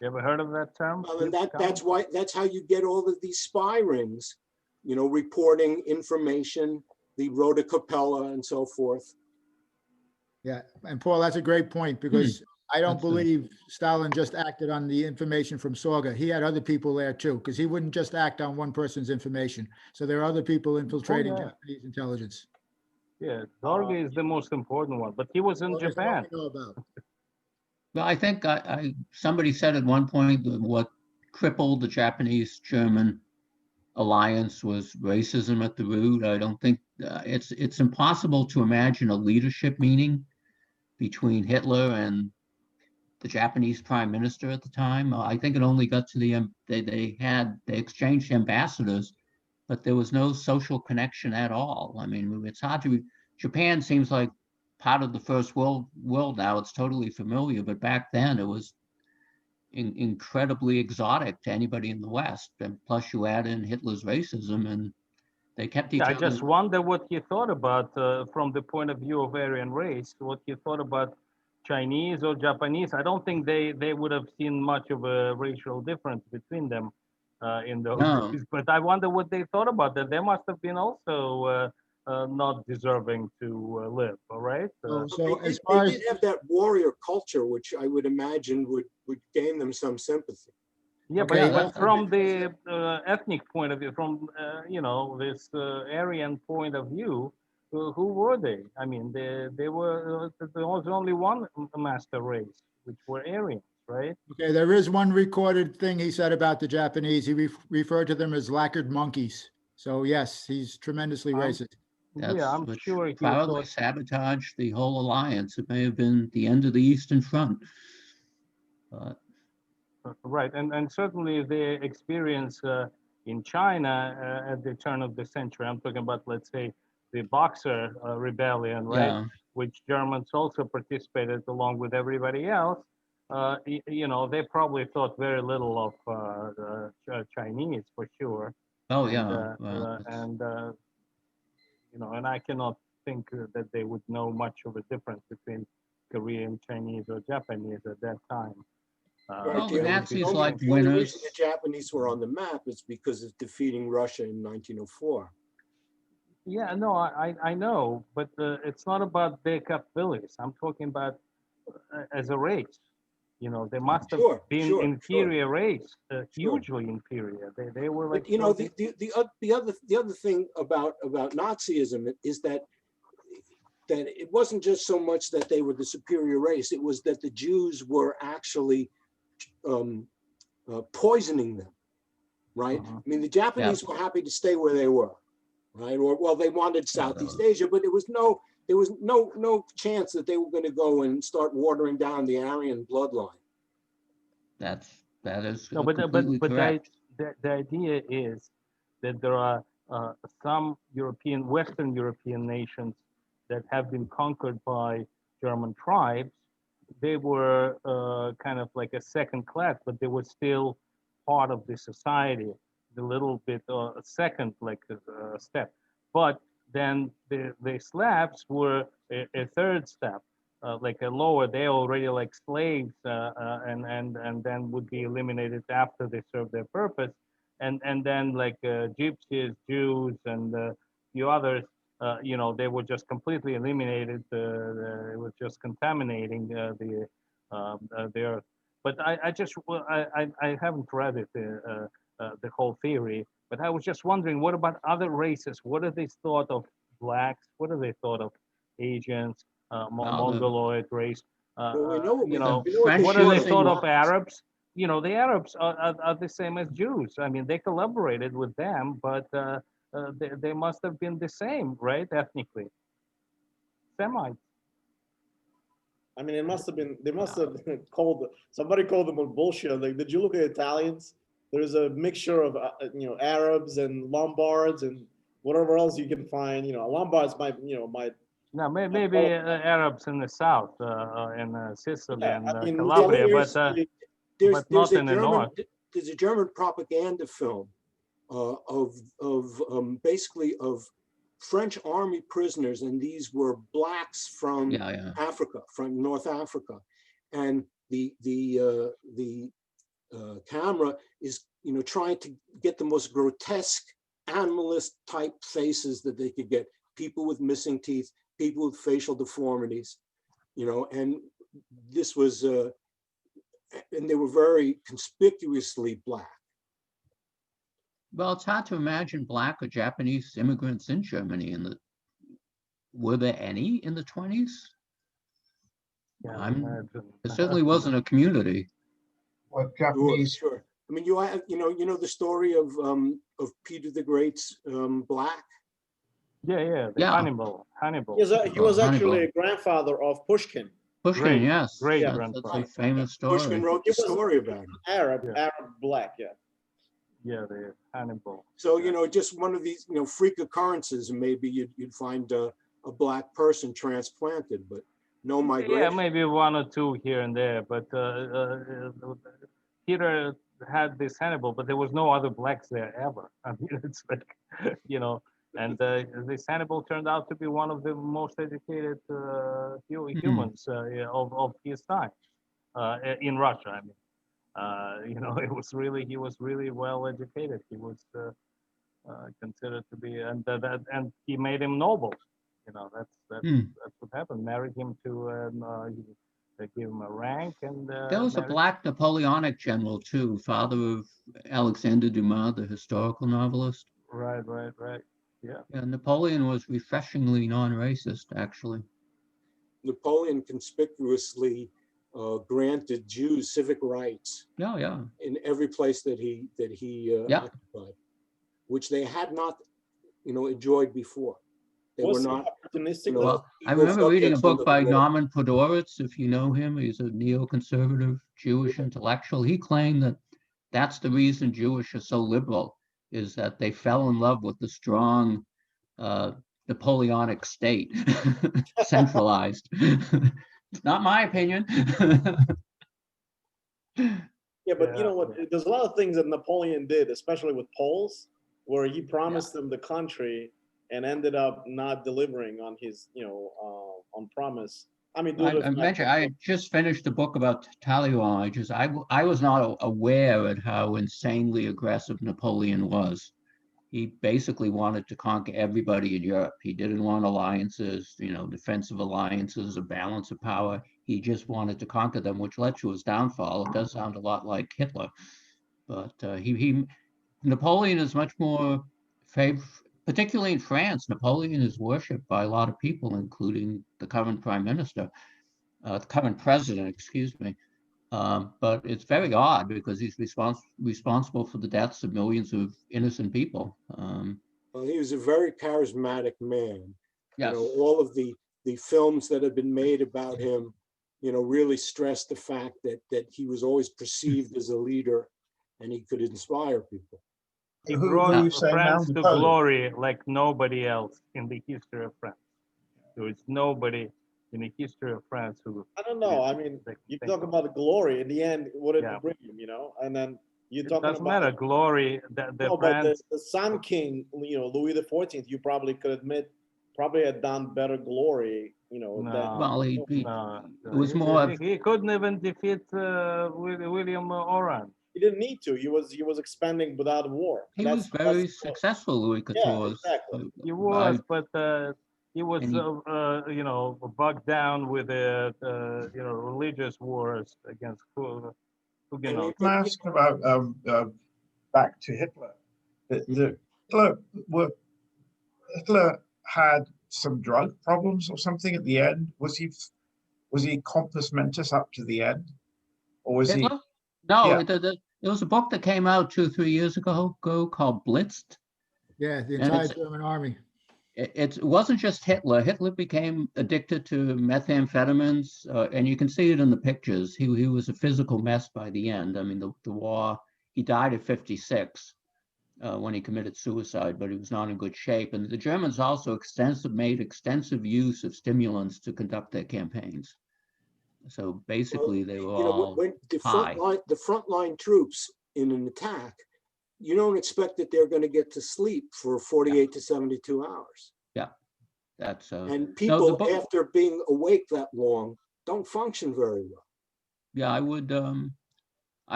You ever heard of that term? Well, and that's how you get all of these spy rings, you know, reporting information, the Rota Capella and so forth. Yeah, and Paul, that's a great point because I don't believe Stalin just acted on the information from Sorga. He had other people there too, because he wouldn't just act on one person's information. So there are other people infiltrating Japanese intelligence. Yeah, Sorga is the most important one, but he was in Japan. Well, I think somebody said at one point that what crippled the Japanese-German alliance was racism at the root. I don't think it's impossible to imagine a leadership meeting between Hitler and the Japanese prime minister at the time. I think it only got to they exchanged ambassadors, but there was no social connection at all. I mean, it's hard to. Japan seems like part of the first world now. It's totally familiar, but back then it was incredibly exotic to anybody in the West. And plus, you add in Hitler's racism, and they kept each other. I just wonder what he thought about from the point of view of Aryan race. What he thought about Chinese or Japanese. I don't think they would have seen much of a racial difference between them in those days. But I wonder what they thought about that. They must have been also not deserving to live. All right. So as far as they did have that warrior culture, which I would imagine would gain them some sympathy. Yeah, but from the ethnic point of view, from this Aryan point of view, who were they? I mean, they were there was only one master race, which were Aryans, right? Okay, there is one recorded thing he said about the Japanese. He referred to them as lacquered monkeys. So yes, he's tremendously racist. I'm sure he probably sabotaged the whole alliance. It may have been the end of the Eastern Front. Right, and certainly the experience in China at the turn of the century. I'm talking about, let's say, the Boxer Rebellion, right? Yeah. Which Germans also participated along with everybody else. They probably thought very little of Chinese for sure. Oh, and I cannot think that they would know much of a difference between Korean, Chinese, or Japanese at that time. Well, the Nazis like winners. The only reason the Japanese were on the map is because of defeating Russia in 1904. Yeah, no, I know, but it's not about their capabilities. I'm talking about as a race. You know, they must have Sure, been sure, inferior race, Sure. hugely inferior. They were like, But you know, the other thing about Nazism is that it wasn't just so much that they were the superior race; it was that the Jews were actually poisoning them, right? I mean, the Japanese were happy to stay where they were, right? Or well, they wanted Southeast Asia, but there was no chance that they were going to go and start watering down the Aryan bloodline. That is no, completely but correct. the idea is that there are some Western European nations that have been conquered by German tribes. They were kind of like a second class, but they were still part of the society, a little bit a second like step. But then the Slavs were a third step, like a lower. They already like slaves, and then would be eliminated after they serve their purpose, and then like gypsies, Jews, and a few others. You know, they were just completely eliminated. It was just contaminating the earth. But I haven't read it, the whole theory. But I was just wondering, what about other races? What are they thought of blacks? What are they thought of Asians, Mongoloid race? Well, we know You know, French what are they using thought of Arabs? You know, the Arabs are the same as Jews. I mean, they collaborated with them, but they must have been the same, right, ethnically. Semites. I mean, it must have been. They must have called somebody called them a bullshit. Like, did you look at Italians? There's a mixture of Arabs and Lombards and whatever else you can find. You know, Lombards might No, maybe Arabs in the south, in Sicily Yeah, and I mean, Calabria, there's- but not in the north. There's a German propaganda film of basically of French army prisoners, and these were blacks from Africa, from North Africa, and the camera is trying to get the most grotesque animalist type faces that they could get, people with missing teeth, people with facial deformities, and this was and they were very conspicuously black. Well, it's hard to imagine black or Japanese immigrants in Germany were there any in the 20s? Yeah, it certainly wasn't a community. Well, Japanese. Sure. I mean, you the story of Peter the Great's black. Yeah. Hannibal. He was actually a grandfather of Pushkin. Pushkin, yes. Great That's grandfather. a famous story. Pushkin wrote the story about him. Arab black, yeah. Yeah, the Hannibal. So, just one of these, freak occurrences, maybe you'd find a black person transplanted, but no migration. Yeah, maybe one or two here and there, but Peter had this Hannibal, but there was no other blacks there ever. I mean, it's like, and this Hannibal turned out to be one of the most educated humans of his time in Russia. I mean, he was really well educated. He was considered to be, and he made him noble. That's what happened. Married him to they give him a rank, and there was a black Napoleonic general too, father of Alexander Dumas, the historical novelist. Right. Yeah. Napoleon was refreshingly non-racist, actually. Napoleon conspicuously granted Jews civic rights. Yeah. In every place that he occupied, which they had not, enjoyed before. They were not opportunistic. Well, I remember reading a book by Norman Podhoretz, if you know him. He's a neoconservative Jewish intellectual. He claimed that's the reason Jewish are so liberal, is that they fell in love with the strong Napoleonic state, centralized. Not my opinion. Yeah, but you know what? There's a lot of things that Napoleon did, especially with Poles, where he promised them the country and ended up not delivering on his, on promise. I mean, I just finished a book about Talleyrand. I was not aware of how insanely aggressive Napoleon was. he basically wanted to conquer everybody in Europe. He didn't want alliances, defensive alliances, a balance of power. He just wanted to conquer them, which led to his downfall. It does sound a lot like Hitler, but Napoleon is much more particularly in France. Napoleon is worshipped by a lot of people, including the current prime minister, the current president, excuse me. But it's very odd because he's responsible for the deaths of millions of innocent people. Well, he was a very charismatic man. Yes. All of the films that have been made about him, really stress the fact that he was always perceived as a leader and he could inspire people. He Who brought you say now, France to Napoleon? glory like nobody else in the history of France. There is nobody in the history of France who. I don't know. I mean, you talk about the glory. In the end, what did it bring him? And then you're talking doesn't about matter. Glory. The no, France. but the Sun King, Louis XIV, you probably could admit, probably had done better glory. No, Well, it was he, more. he couldn't even defeat William Orange. He didn't need to. He was expanding without war. He was very successful, Louis XIV. Yeah, exactly. He was, but he was, bogged down with religious wars against Huguenots. Can I ask about back to Hitler? Hitler had some drug problems or something at the end. Was he compos mentis up to the end, or was Hitler? he? No, Yeah. there was a book that came out 2-3 years ago called Blitzed. Yeah, the entire German army. It wasn't just Hitler. Hitler became addicted to methamphetamines, and you can see it in the pictures. He was a physical mess by the end. I mean, the war, he died at 56 when he committed suicide, but he was not in good shape. And the Germans also made extensive use of stimulants to conduct their campaigns. So basically, they were all when the high. frontline troops in an attack, you don't expect that they're going to get to sleep for 48 to 72 hours. Yeah, that's and people after being awake that long don't function very well. Yeah, I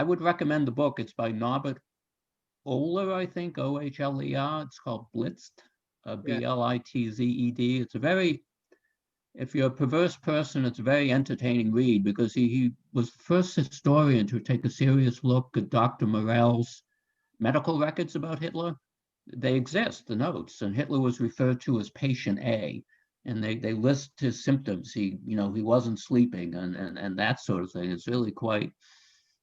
would recommend the book. It's by Norbert Ohler, I think, Ohler. It's called Blitzed, Blitzed. It's a very, if you're a perverse person, it's a very entertaining read because he was the first historian to take a serious look at Dr. Morell's medical records about Hitler. They exist, the notes, and Hitler was referred to as patient A, and they list his symptoms. He wasn't sleeping and that sort of thing. It's really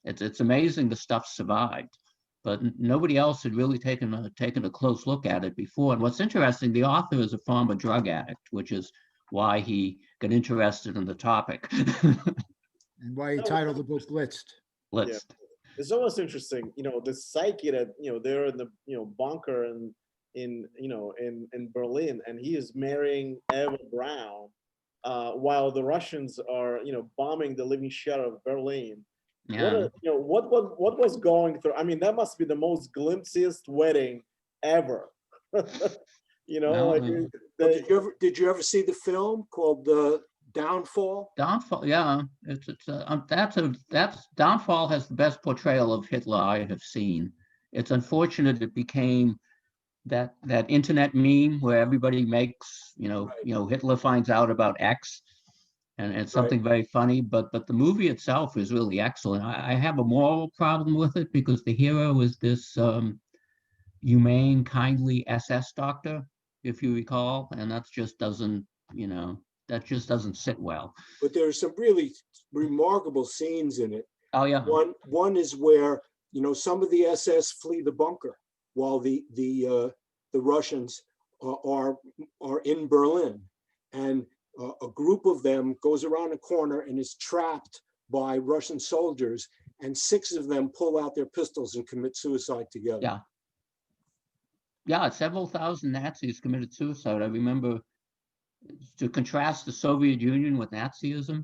it's amazing the stuff survived, but nobody else had really taken a close look at it before. And what's interesting, the author is a former drug addict, which is why he got interested in the topic. And why he titled the book Blitzed. Blitzed. Yeah. It's almost interesting, the psyche that they're in the bunker in Berlin, and he is marrying Eva Braun, while the Russians are bombing the living shit out of Berlin. Yeah. What was going through? I mean, that must be the most glimpsiest wedding ever. Did you ever see the film called The Downfall? Downfall, yeah. Downfall has the best portrayal of Hitler I have seen. It's unfortunate it became that internet meme where everybody makes, Hitler finds out about X, and it's something very funny. But the movie itself is really excellent. I have a moral problem with it because the hero is this humane, kindly SS doctor, if you recall, and that just doesn't sit well. But there are some really remarkable scenes in it. Oh yeah. One is where some of the SS flee the bunker while the Russians are in Berlin, and a group of them goes around a corner and is trapped by Russian soldiers, and 6 of them pull out their pistols and commit suicide together. Yeah. Yeah, several thousand Nazis committed suicide. I remember, to contrast the Soviet Union with Nazism,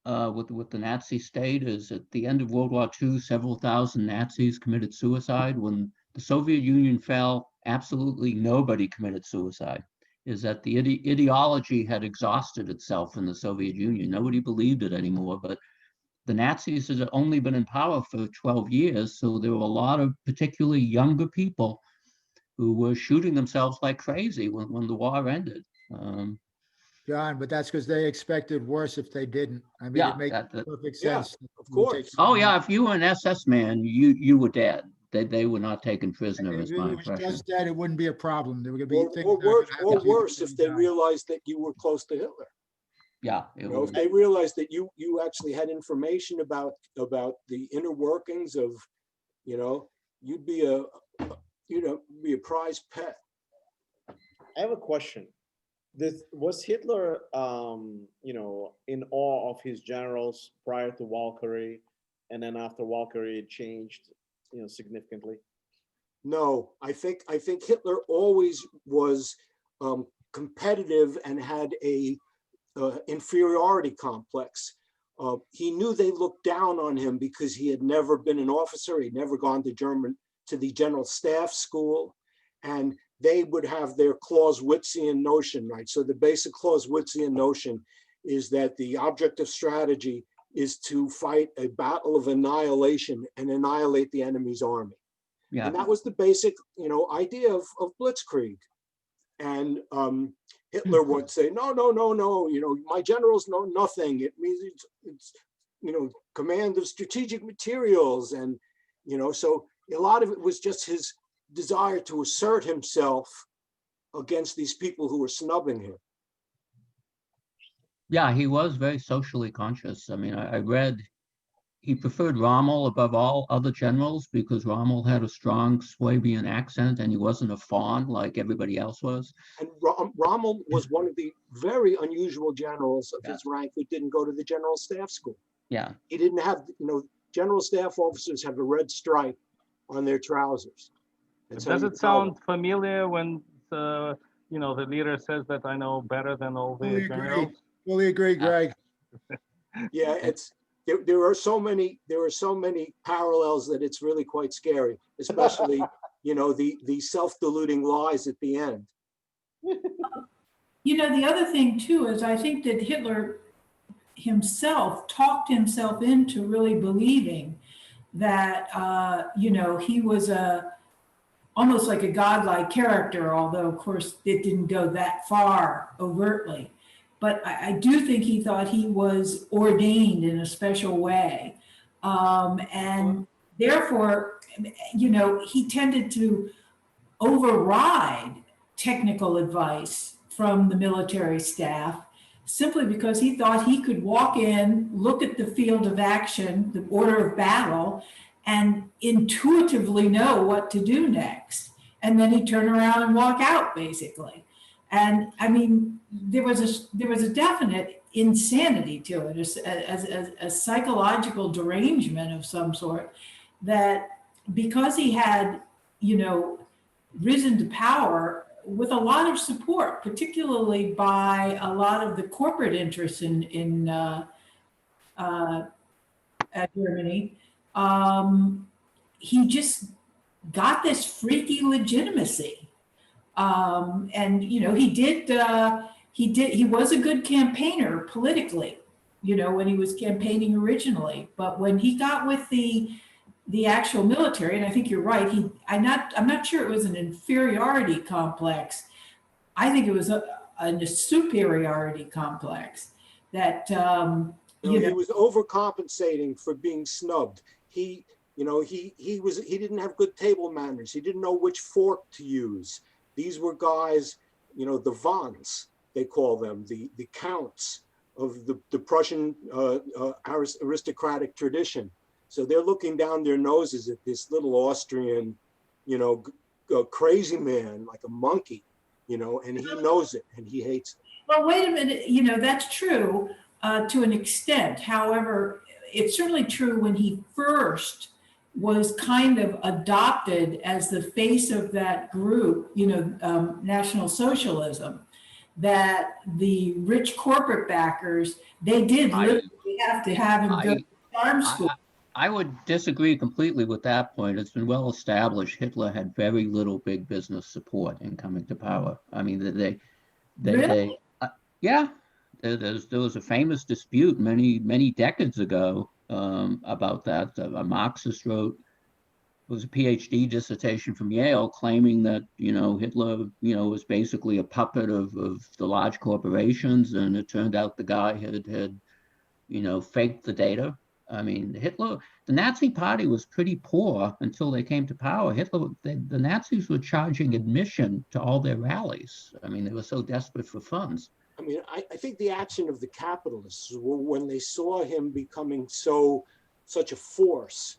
with the Nazi state, is at the end of World War II, several thousand Nazis committed suicide. When the Soviet Union fell, absolutely nobody committed suicide. Is that the ideology had exhausted itself in the Soviet Union. Nobody believed it anymore, but the Nazis had only been in power for 12 years, so there were a lot of particularly younger people who were shooting themselves like crazy when the war ended. John, but that's because they expected worse if they didn't. I mean, Yeah, it makes that- perfect Yeah, sense. of You take course. Oh someone- yeah, if you were an SS man, you were dead. They were not taken prisoner, If is it my was impression. just that, it wouldn't be a problem. There were gonna be Or, things or that were worse, gonna happen or to you worse, before if you they died. realized that you were close to Hitler. Yeah, it You know, if was. they realized that you actually had information about the inner workings of, you know, you'd be a prized pet. I have a question. Was Hitler, in awe of his generals prior to Valkyrie, and then after Valkyrie it changed, significantly? No, I think Hitler always was competitive and had a inferiority complex. He knew they looked down on him because he had never been an officer. He'd never gone to the general staff school, and they would have their Clausewitzian notion, right? So the basic Clausewitzian notion is that the object of strategy is to fight a battle of annihilation and annihilate the enemy's army. Yeah, And that was the basic, idea of blitzkrieg. And Hitler would say, no, my generals know nothing. It means it's command of strategic materials. And, so a lot of it was just his desire to assert himself against these people who were snubbing him. yeah, he was very socially conscious. I mean, I read he preferred Rommel above all other generals because Rommel had a strong Swabian accent and he wasn't a fawn like everybody else was. And Rommel was one of the very unusual generals of his rank who didn't go to the general staff school. Yeah, He didn't have, general staff officers have a red stripe on their trousers. And so Does you it tell them. sound familiar when the leader says that I know better than all the Fully agree. generals? Fully agree, Greg. Yeah, there are so many parallels that it's really quite scary, especially the self-deluding lies at the end. The other thing too is I think that Hitler himself talked himself into really believing that, he was almost like a godlike character, although of course it didn't go that far overtly. But I do think he thought he was ordained in a special way. And therefore, he tended to override technical advice from the military staff simply because he thought he could walk in, look at the field of action, the order of battle, and intuitively know what to do next. And then he'd turn around and walk out, basically. And I mean, there was a definite insanity to it, a psychological derangement of some sort, that because he had, risen to power with a lot of support, particularly by a lot of the corporate interests in Germany, he just got this freaky legitimacy. And he was a good campaigner politically, when he was campaigning originally. But when he got with the actual military, and I think you're right, I'm not sure it was an inferiority complex. I think it was a superiority complex that He was overcompensating for being snubbed. He didn't have good table manners. He didn't know which fork to use. These were guys, the Vons, they call them, the counts of the Prussian aristocratic tradition. So they're looking down their noses at this little Austrian, crazy man, like a monkey, and he knows it and he hates it. Well, wait a minute, that's true to an extent. However, it's certainly true when he first was kind of adopted as the face of that group, National Socialism, that the rich corporate backers, they did literally have to have him go to farm school. I would disagree completely with that point. It's been well established Hitler had very little big business support in coming to power. I mean, there was a famous dispute many decades ago about that. A Marxist wrote was a PhD dissertation from Yale claiming that, Hitler, was basically a puppet of the large corporations. And it turned out the guy had faked the data. I mean, Hitler, the Nazi party was pretty poor until they came to power. The Nazis were charging admission to all their rallies. I mean, they were so desperate for funds. I mean, I think the action of the capitalists, when they saw him becoming such a force,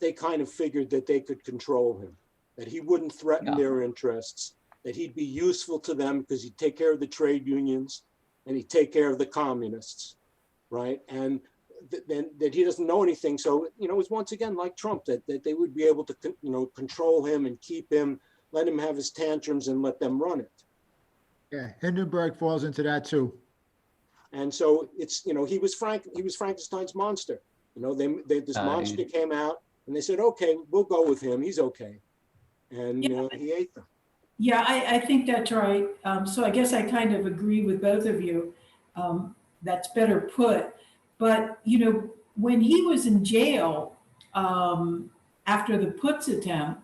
they kind of figured that they could control him, that he wouldn't threaten their interests, that he'd be useful to them because he'd take care of the trade unions and he'd take care of the communists, right? And then that he doesn't know anything. So, it was once again like Trump, that they would be able to, control him and keep him, let him have his tantrums and let them run it. Yeah, Hindenburg falls into that too. And so it's, he was Frankenstein's monster. This monster came out and they said, okay, we'll go with him. He's okay. And he ate them. Yeah, I think that's right. So I guess I kind of agree with both of you. That's better put. But, when he was in jail after the Putz attempt,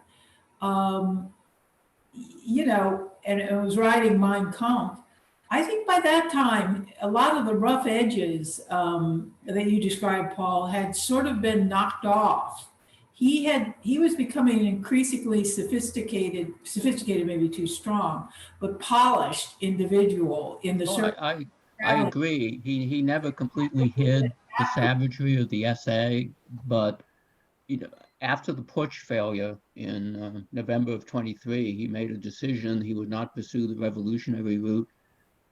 and it was writing Mein Kampf, I think by that time, a lot of the rough edges that you described, Paul, had sort of been knocked off. He was becoming an increasingly sophisticated, maybe too strong, but polished individual in the I agree. He never completely hid the savagery of the SA, but after the Putsch failure in November of 23, he made a decision he would not pursue the revolutionary route,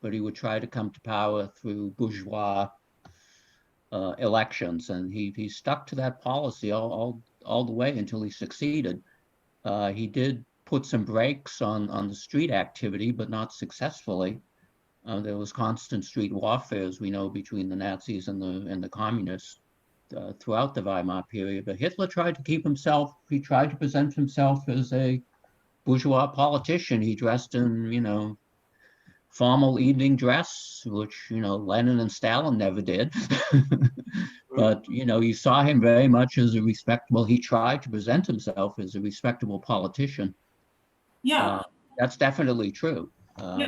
but he would try to come to power through bourgeois elections, and he stuck to that policy all the way until he succeeded. He did put some brakes on the street activity, but not successfully. There was constant street warfare, as we know, between the Nazis and the communists throughout the Weimar period. But Hitler tried to he tried to present himself as a bourgeois politician. He dressed in, formal evening dress, which, Lenin and Stalin never did. But, you saw him very much as he tried to present himself as a respectable politician. Yeah. That's definitely true. All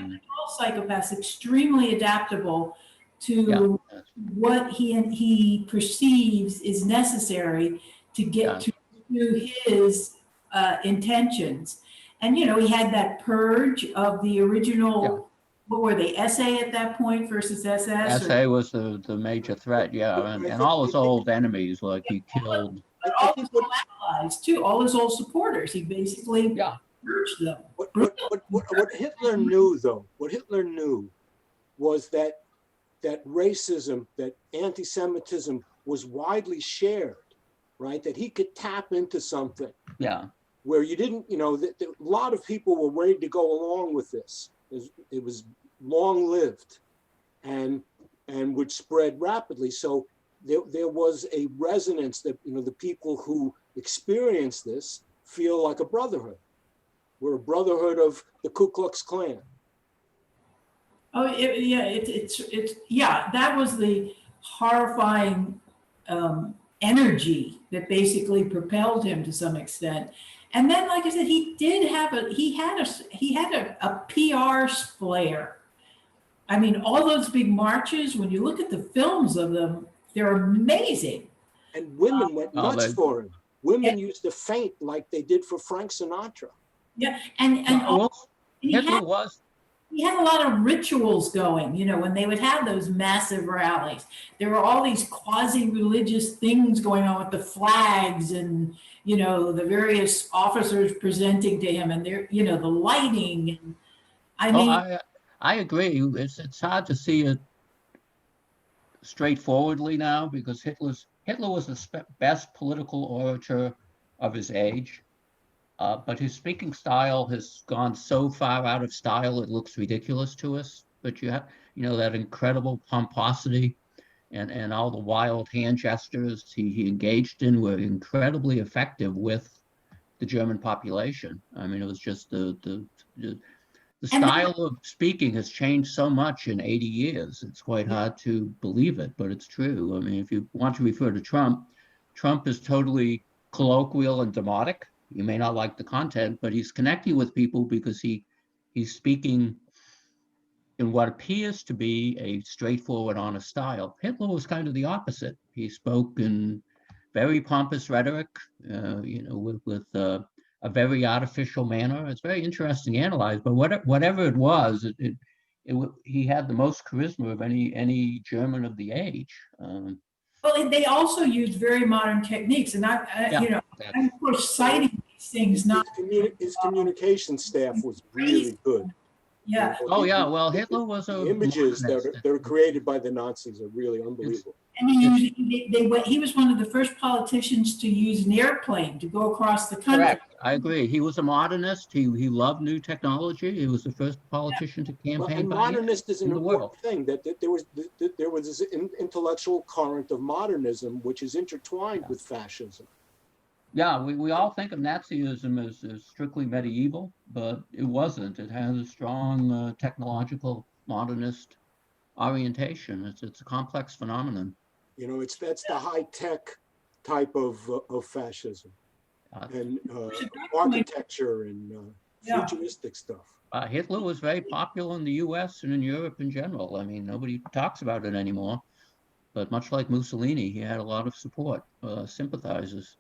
psychopaths extremely adaptable to what he perceives is necessary to get to his intentions. And he had that purge of the original. What were they, SA at that point versus SS? SA was the major threat, and all his old enemies, like he killed. But all his old allies too, all his old supporters. He basically purged them. What Hitler knew, though, was that racism, that anti-Semitism was widely shared, right? That he could tap into something. Where you didn't, a lot of people were ready to go along with this. It was long-lived and would spread rapidly. So there was a resonance that, the people who experience this feel like a brotherhood. We're a brotherhood of the Ku Klux Klan. Oh, that was the horrifying energy that basically propelled him to some extent. And then, like I said, he had a PR flair. I mean, all those big marches, when you look at the films of them, they're amazing. And women went nuts for him. Women used to faint like they did for Frank Sinatra. Yeah, and he had a lot of rituals going, when they would have those massive rallies. There were all these quasi-religious things going on with the flags and, the various officers presenting to him and the lighting. I agree. It's hard to see it straightforwardly now because Hitler was the best political orator of his age. But his speaking style has gone so far out of style, it looks ridiculous to us. But you have, that incredible pomposity and all the wild hand gestures he engaged in were incredibly effective with the German population. I mean, it was just the style of speaking has changed so much in 80 years. It's quite hard to believe it, but it's true. I mean, if you want to refer to Trump is totally colloquial and demotic. You may not like the content, but he's connecting with people because he's speaking in what appears to be a straightforward, honest style. Hitler was kind of the opposite. He spoke in very pompous rhetoric, with a very artificial manner. It's very interesting to analyze, but whatever it was, he had the most charisma of any German of the age. Well, they also used very modern techniques, and I'm of course citing these things. His communication staff was really good. Yeah. Oh yeah. Well, Hitler was the images that are created by the Nazis are really unbelievable. And he was one of the first politicians to use an airplane to go across the country. Correct. I agree. He was a modernist. He loved new technology. He was the first politician to campaign. And modernist is an important thing. That there was this intellectual current of modernism, which is intertwined with fascism. Yeah, we all think of Nazism as strictly medieval, but it wasn't. It has a strong technological modernist orientation. It's a complex phenomenon. That's the high-tech type of fascism, and architecture and futuristic stuff. Hitler was very popular in the U.S. and in Europe in general. I mean, nobody talks about it anymore, but much like Mussolini, he had a lot of support, sympathizers.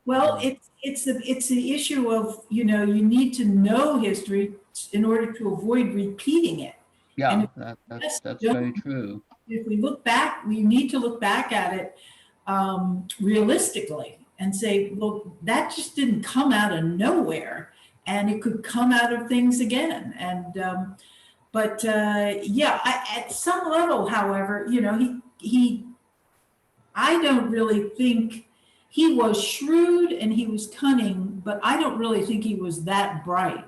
Well, it's the issue of, you need to know history in order to avoid repeating it. Yeah, that's very true. If we look back, we need to look back at it realistically and say, well, that just didn't come out of nowhere, and it could come out of things again. And at some level, however, I don't really think. He was shrewd and he was cunning, but I don't really think he was that bright.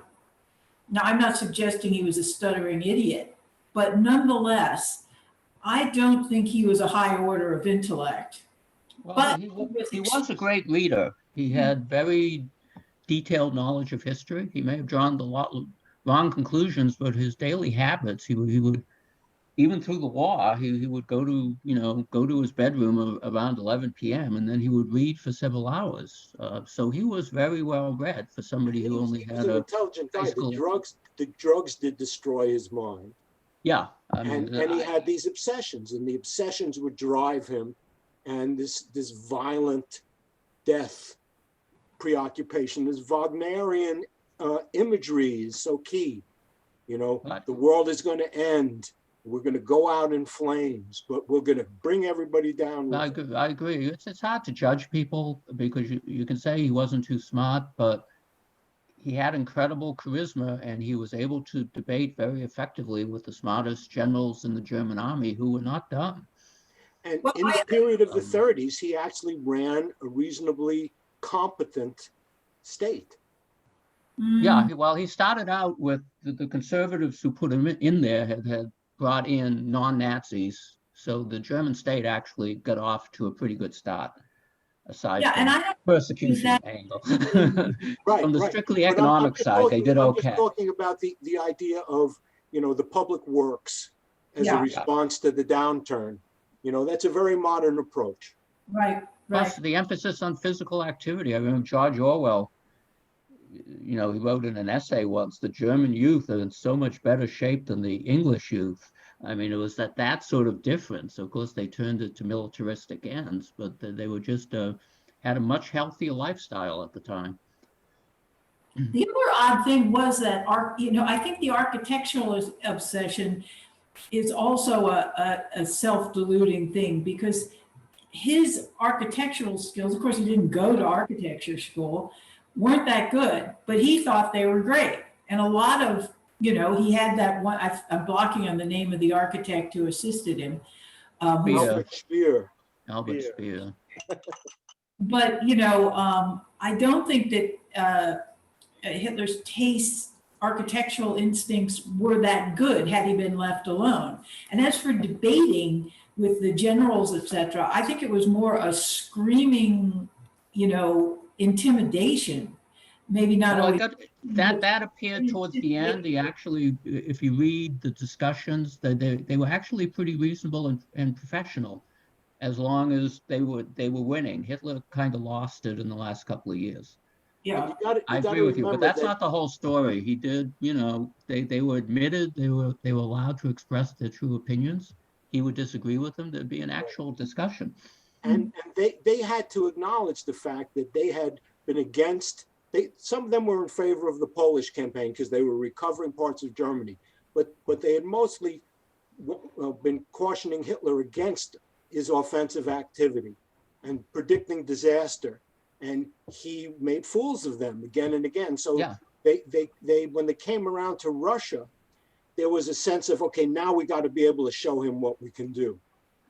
Now, I'm not suggesting he was a stuttering idiot, but nonetheless, I don't think he was a high order of intellect. Well, but he was a great leader. He had very detailed knowledge of history. He may have drawn wrong conclusions, but his daily habits, he would even through the war, he would go to his bedroom around 11 p.m. and then he would read for several hours. So he was very well read for somebody who only had an intelligent guy. The drugs did destroy his mind. Yeah, and he had these obsessions, and the obsessions would drive him, and this violent death preoccupation, this Wagnerian imagery is so key. The world is going to end. We're going to go out in flames, but we're going to bring everybody down. I agree. It's hard to judge people because you can say he wasn't too smart, but he had incredible charisma and he was able to debate very effectively with the smartest generals in the German army who were not dumb. And in the period of the 30s, he actually ran a reasonably competent state. Yeah, well, he started out with the conservatives who put him in there had brought in non-Nazis, so the German state actually got off to a pretty good start, aside from the persecution angle. From the strictly economic side, they did okay. I'm just talking about the idea of, the public works as a response to the downturn. That's a very modern approach. Right. Plus the emphasis on physical activity. I remember George Orwell, he wrote in an essay once, the German youth are in so much better shape than the English youth. I mean, it was that sort of difference. Of course, they turned it to militaristic ends, but they were just had a much healthier lifestyle at the time. The other odd thing was that, I think the architectural obsession is also a self-deluding thing, because his architectural skills, of course, he didn't go to architecture school, weren't that good, but he thought they were great. And a lot of, he had that one, I'm blocking on the name of the architect who assisted him. Albert Speer. Albert Speer. But, I don't think that Hitler's tastes, architectural instincts were that good had he been left alone. And as for debating with the generals, etc., I think it was more a screaming, intimidation. Maybe not always. That appeared towards the end. He actually, if you read the discussions, they were actually pretty reasonable and professional, as long as they were winning. Hitler kind of lost it in the last couple of years. Yeah. I agree with you, but that's not the whole story. He did, you know, they were admitted, they were allowed to express their true opinions. He would disagree with them. There'd be an actual discussion. And they had to acknowledge the fact that they had been against, some of them were in favor of the Polish campaign because they were recovering parts of Germany, but they had mostly been cautioning Hitler against his offensive activity and predicting disaster. And he made fools of them again and again. So Yeah. they when they came around to Russia, there was a sense of, okay, now we got to be able to show him what we can do.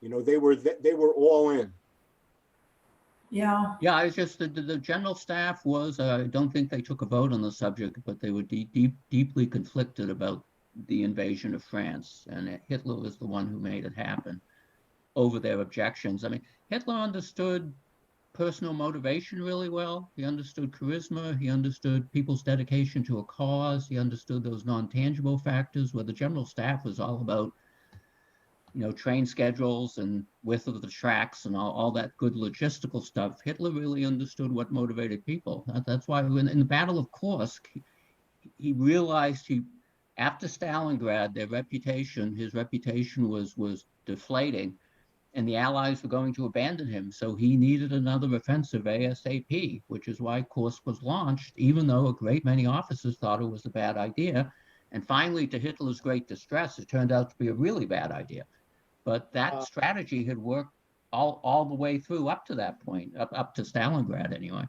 You know, they were all in. Yeah. Yeah, it's just the general staff was, I don't think they took a vote on the subject, but they were deeply conflicted about the invasion of France. And Hitler was the one who made it happen over their objections. I mean, Hitler understood personal motivation really well. He understood charisma. He understood people's dedication to a cause. He understood those non-tangible factors where the general staff was all about, you know, train schedules and width of the tracks and all that good logistical stuff. Hitler really understood what motivated people. That's why in the Battle of Kursk, he realized after Stalingrad, his reputation was deflating, and the Allies were going to abandon him. So he needed another offensive ASAP, which is why Kursk was launched, even though a great many officers thought it was a bad idea. And finally, to Hitler's great distress, it turned out to be a really bad idea. But that strategy had worked all the way through up to that point, up to Stalingrad anyway.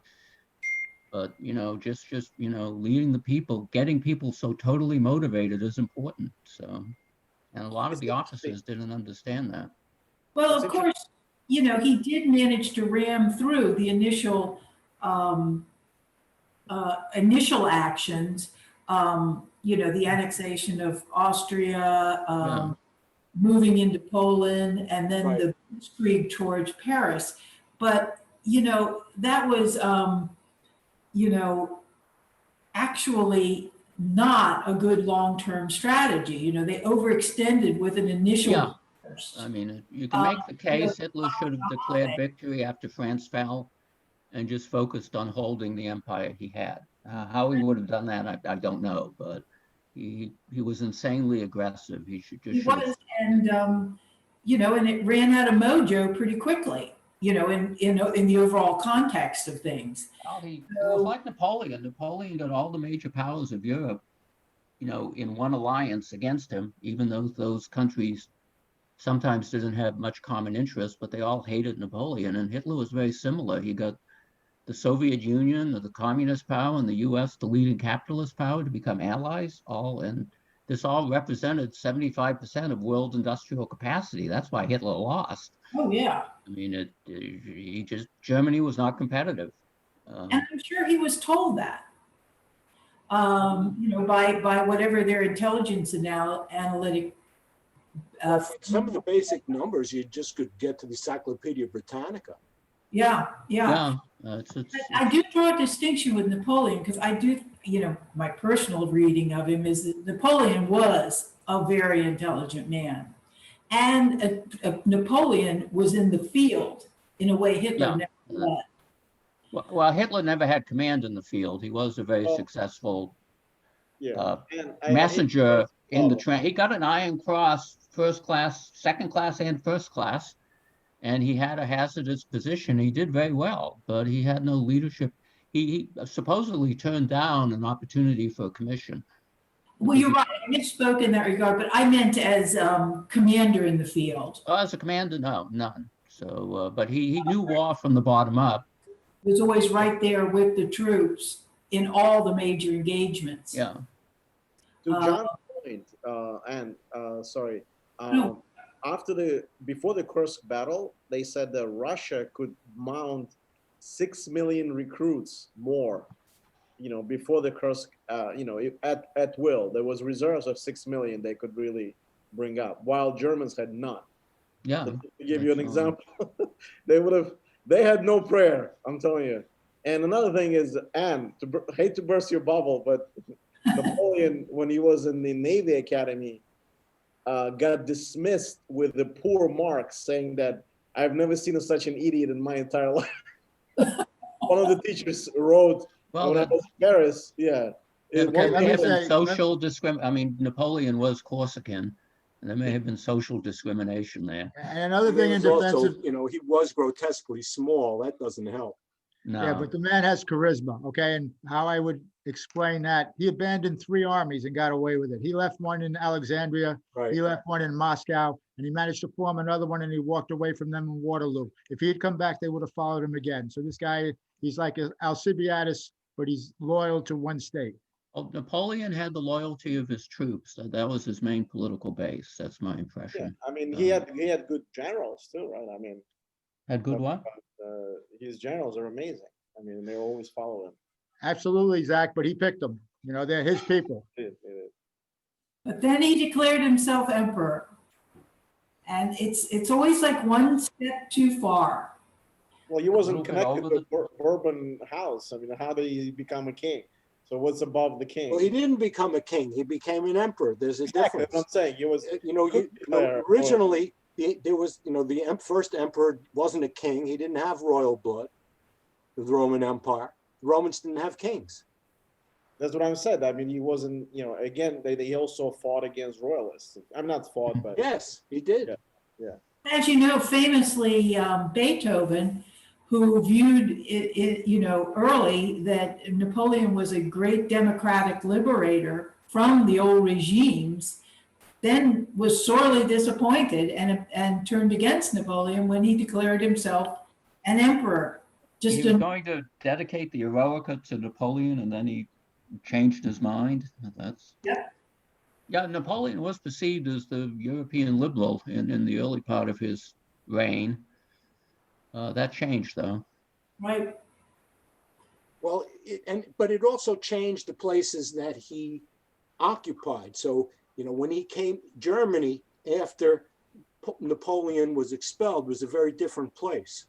But, you know, just you know, leading the people, getting people so totally motivated is important. So, and a lot of the officers didn't understand that. Well, of course, you know, he did manage to ram through the initial actions, you know, the annexation of Austria, moving into Poland, and then the blitzkrieg towards Paris. But, you know, that was, you know, actually not a good long-term strategy. You know, they overextended with an initial. Yeah. I mean, you can make the case Hitler should have declared victory after France fell and just focused on holding the empire he had. How he would have done that, I don't know, but he was insanely aggressive. He was, and you know, and it ran out of mojo pretty quickly. You know, in the overall context of things. Well, he was like Napoleon. Napoleon got all the major powers of Europe, you know, in one alliance against him, even though those countries sometimes didn't have much common interest, but they all hated Napoleon. And Hitler was very similar. He got the Soviet Union, the communist power, and the US, the leading capitalist power, to become allies, and this all represented 75% of world industrial capacity. That's why Hitler lost. Oh, yeah. I mean, Germany was not competitive. And I'm sure he was told that, you know, by whatever their intelligence analytic. Some of the basic numbers, you just could get to the Encyclopedia Britannica. Yeah. I do draw a distinction with Napoleon because I do, you know, my personal reading of him is that Napoleon was a very intelligent man. And Napoleon was in the field in a way Hitler never was. Well, Hitler never had command in the field. He was a very successful messenger in the train. He got an Iron Cross, first class, second class, and first class, and he had a hazardous position. He did very well, but he had no leadership. He supposedly turned down an opportunity for a commission. Well, you're right. I misspoke in that regard, but I meant as commander in the field. Oh, as a commander, no, none. So, but he knew war from the bottom up. He was always right there with the troops in all the major engagements. Yeah. To John's point, before the Kursk battle, they said that Russia could mount 6 million recruits more, you know, before the Kursk, you know, at will. There was reserves of 6 million they could really bring up, while Germans had none. Yeah. So to give you an example, they had no prayer, I'm telling you. And another thing is, Anne, hate to burst your bubble, but Napoleon, when he was in the Navy Academy, got dismissed with the poor marks, saying that I've never seen such an idiot in my entire life. One of the teachers wrote, Well, when I that, was in Paris, yeah. there Okay, let may me have been say- social I mean, Napoleon was Corsican, and there may have been social discrimination there. And another He thing in was also, defense of, you know, he was grotesquely small. That doesn't help. yeah, No, but the man has charisma, okay? And how I would explain that, he abandoned 3 armies and got away with it. He left one in Alexandria, Right. he left one in Moscow, and he managed to form another one, and he walked away from them in Waterloo. If he had come back, they would have followed him again. So this guy, he's like Alcibiades, but he's loyal to one state. well, Napoleon had the loyalty of his troops. That was his main political base. That's my Yeah, impression. I mean, he had good generals too, right? I mean, Had good what? his generals are amazing. I mean, they always follow him. Absolutely, Zach, but he picked them. You know, they're his people. But then he declared himself emperor. And it's always like one step too far. Well, he wasn't Moving connected over with Bourbon house. I mean, how did he become a king? So what's above the king? Well, he didn't become a king. He became an emperor. There's a Exactly, that's what I'm difference. saying. He was, Originally, there was, the first emperor wasn't a king. He didn't have royal blood. The Roman Empire. The Romans didn't have kings. that's what I'm saying. I mean, he wasn't, again, they also fought against royalists. I'm not fought, but Yes, he did. Yeah. As you know, famously, Beethoven, who viewed it, early that Napoleon was a great democratic liberator from the old regimes, then was sorely disappointed and turned against Napoleon when he declared himself an emperor. He was going to dedicate the Eroica to Napoleon, and then he changed his mind. That's yeah. Napoleon was perceived as the European liberal in the early part of his reign. That changed, though. Right. Well, but it also changed the places that he occupied. So, when he came, Germany after Napoleon was expelled was a very different place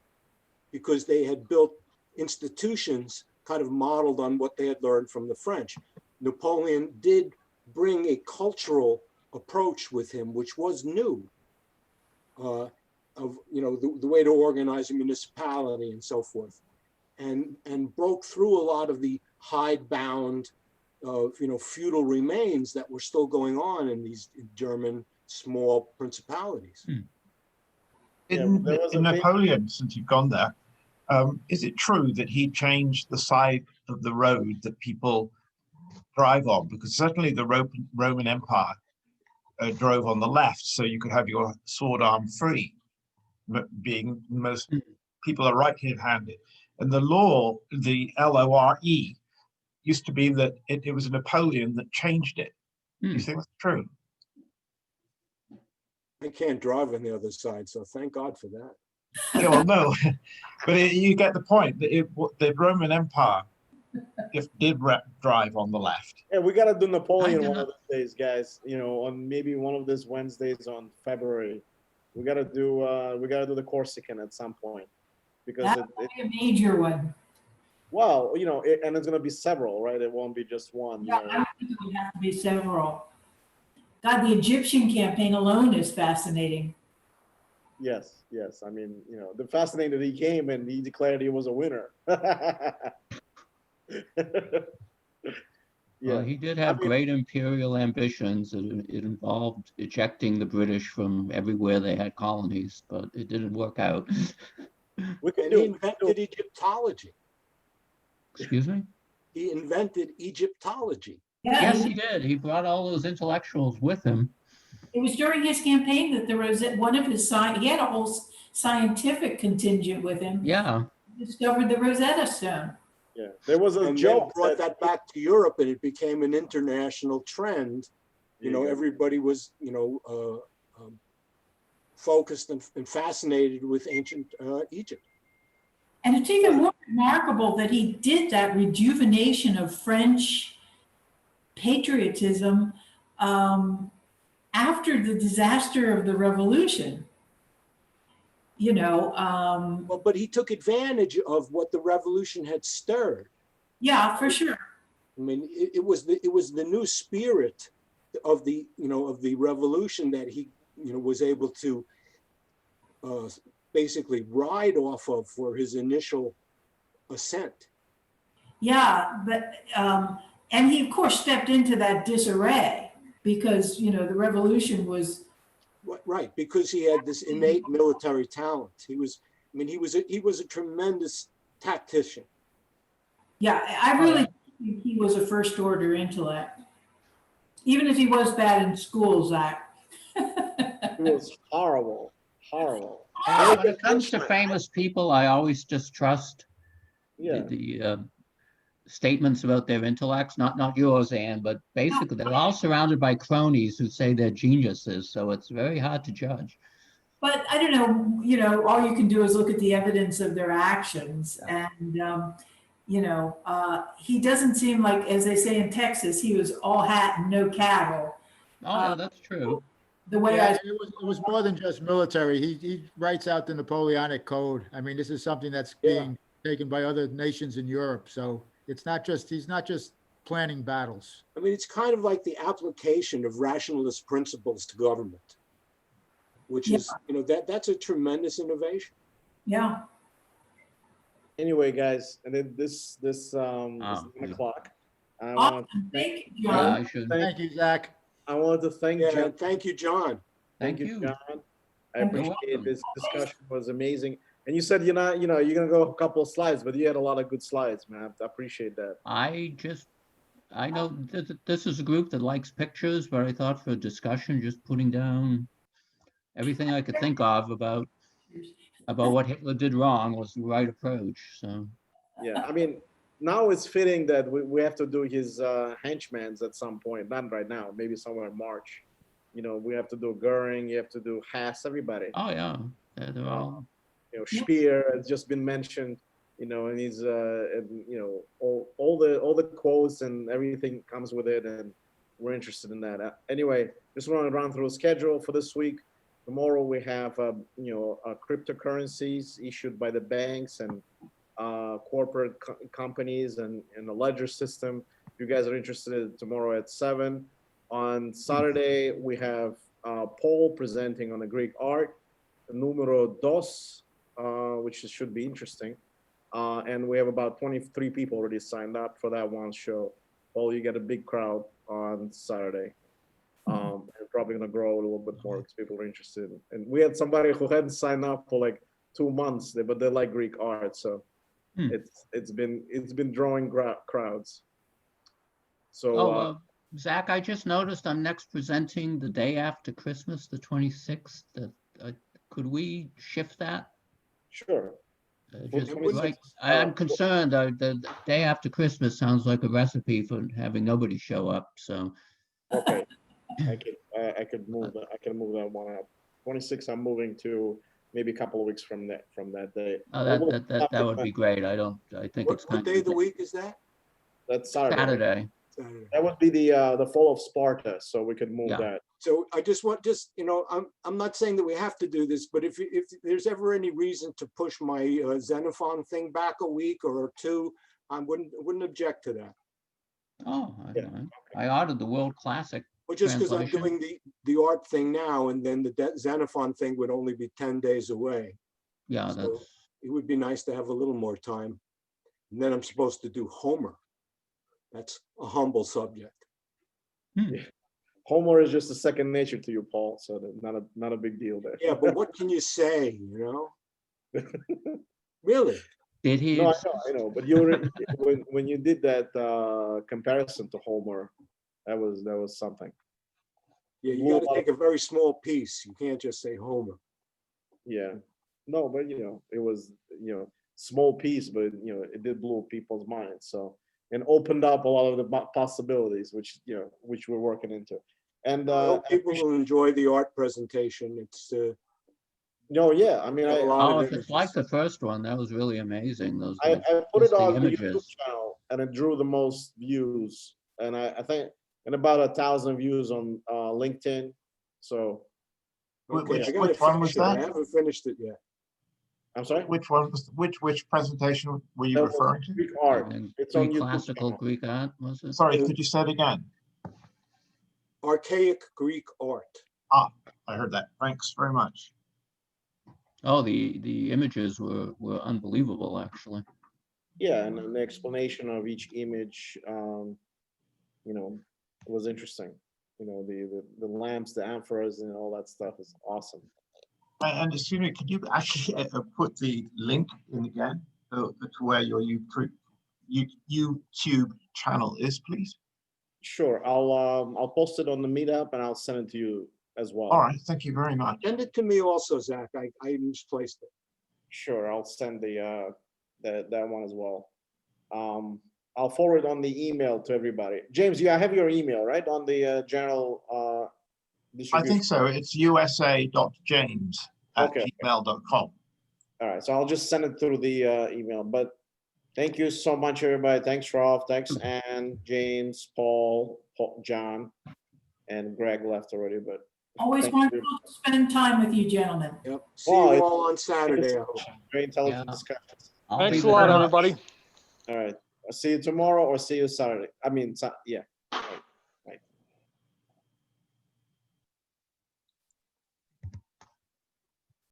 because they had built institutions kind of modeled on what they had learned from the French. Napoleon did bring a cultural approach with him, which was new, of the way to organize a municipality and so forth, and broke through a lot of the hidebound, feudal remains that were still going on in these German small principalities. In Napoleon, since you've gone there, is it true that he changed the side of the road that people drive on? Because certainly the Roman Empire drove on the left, so you could have your sword arm free, being most people are right-handed. And the law, the LORE, used to be that it was Napoleon that changed it. Do you think that's true? I can't drive on the other side, so thank God for that. Yeah, well, no, but you get the point. The Roman Empire did drive on the left. Yeah, we gotta do Napoleon one of these days, guys. On maybe one of these Wednesdays on February, we gotta do the Corsican at some point because That would be a major one. Well, and it's gonna be several, right? It won't be just one. Yeah, I think it would have to be several. God, the Egyptian campaign alone is fascinating. Yes. I mean, the fascinating that he came and he declared he was a winner. Well, he did have great imperial ambitions. It involved ejecting the British from everywhere they had colonies, but it didn't work out. He invented Egyptology. Excuse me? He invented Egyptology. Yeah, Yes, he did. He brought all those intellectuals with him. It was during his campaign that he had a whole scientific contingent with him. Yeah. He discovered the Rosetta Stone. Yeah, there was a and joke brought that back to Europe, and it became an international trend. Everybody was, focused and fascinated with ancient Egypt. And it's even more remarkable that he did that rejuvenation of French patriotism after the disaster of the Revolution. But he took advantage of what the revolution had stirred. Yeah, for sure. I mean, it was the new spirit of the revolution that he was able to basically ride off of for his initial ascent. Yeah, but, and he, of course, stepped into that disarray because, you know, the revolution was, Right, because he had this innate military talent. He was, I mean, he was a tremendous tactician. yeah, I really think he was a first order intellect. Even if he was bad in school, Zach. It was horrible, horrible. When it comes to famous people, I always just trust Yeah. the statements about their intellects, not yours, Anne, but basically they're all surrounded by cronies who say they're geniuses, so it's very hard to judge. But I don't know, you know, all you can do is look at the evidence of their actions. And, you know, he doesn't seem like, as they say in Texas, he was all hat and no cattle. Oh, yeah, that's true. The way Yeah, it was more than just military. He writes out the Napoleonic Code. I mean, this is something that's being taken by other nations in Europe. So it's not just, he's not just planning battles. I mean, it's kind of like the application of rationalist principles to government, which is, you know, that's a tremendous innovation. Yeah. Anyway, guys, and then this is 9 o'clock. I want to thank you, John. Thank you, Zach. I want to thank John. Thank you, John. Thank you, John. I appreciate this discussion. Was amazing. And you said you're not, you know, you're gonna go a couple of slides, but you had a lot of good slides, man. I appreciate that. I know this is a group that likes pictures, but I thought for a discussion, just putting down everything I could think of about what Hitler did wrong was the right approach. So yeah, I mean, now it's fitting that we have to do his henchmans at some point. Not right now, maybe somewhere in March. You know, we have to do Goering, you have to do Hess, everybody. Oh yeah, they're all. You know, Speer has just been mentioned. You know, and he's and, you know, all the quotes and everything comes with it, and we're interested in that. Anyway, just want to run through a schedule for this week. Tomorrow we have you know, cryptocurrencies issued by the banks and corporate companies and the ledger system. If you guys are interested, tomorrow at 7. On Saturday we have Paul presenting on the Greek art, numero dos, which should be interesting. And we have about 23 people already signed up for that one show. Paul, you get a big crowd on Saturday. And probably gonna grow a little bit more because people are interested. And we had somebody who hadn't signed up for like 2 months, but they like Greek art, so it's been drawing crowds. So Zach, I just noticed I'm next presenting the day after Christmas, the 26th. Could we shift that? Sure. I'm concerned. The day after Christmas sounds like a recipe for having nobody show up. So. Okay. I could move that. I can move that one up. 26. I'm moving to maybe a couple of weeks from that day. Oh, that would be great. I think it's kind of. What day of the week is that? That's Saturday. Saturday. That would be the fall of Sparta, so we could move that. So I just you know, I'm not saying that we have to do this, but if there's ever any reason to push my Xenophon thing back a week or 2, I wouldn't object to that. Oh, I ordered the World Classic. Well, just because I'm doing the art thing now, and then the Xenophon thing would only be 10 days away. Yeah, so it would be nice to have a little more time. And then I'm supposed to do Homer. That's a humble subject. Yeah. Homer is just a second nature to you, Paul. So not a big deal there. Yeah, but what can you say? You know, really. Did he? No, I know. But when you did that comparison to Homer, that was something. Yeah, you got to take a very small piece. You can't just say Homer. Yeah, no, but you know, it was, you know, small piece, but you know, it did blow people's minds. So. And opened up a lot of the possibilities, which we're working into. And I hope people will enjoy the art presentation. It's no, yeah. I mean, if it's like the first one, that was really amazing. I put it on the YouTube channel, and it drew the most views, and I think and about 1,000 views on LinkedIn. So, which one was that? I haven't finished it yet. I'm sorry. Which one was which presentation were you referring to? Greek art. It's on YouTube. Classical Greek art, was it? Sorry, could you say it again? Archaic Greek art. Ah, I heard that. Thanks very much. Oh, the images were unbelievable, actually. Yeah, and an explanation of each image, was interesting. The lamps, the amphoras, and all that stuff is awesome. And excuse me, could you actually put the link in again to where your YouTube channel is, please? Sure, I'll post it on the meetup and I'll send it to you as well. All right, thank you very much. Send it to me also, Zach. I misplaced it. Sure, I'll send that one as well. I'll forward on the email to everybody. James, I have your email, right? On the general I distribution. think so. It's usa.james@gmail.com. All right, so I'll just send it through the email. But thank you so much, everybody. Thanks, Rolf. Thanks, Ann, James, Paul, John, and Greg left already. But Always thank wonderful you. to spend time with you, gentlemen. Yep. See you all on Saturday. I hope. Very intelligent Yeah. discussions. I'll Thanks be a lot, there. everybody. All right, I'll see you tomorrow or see you Saturday. I mean, yeah. All right.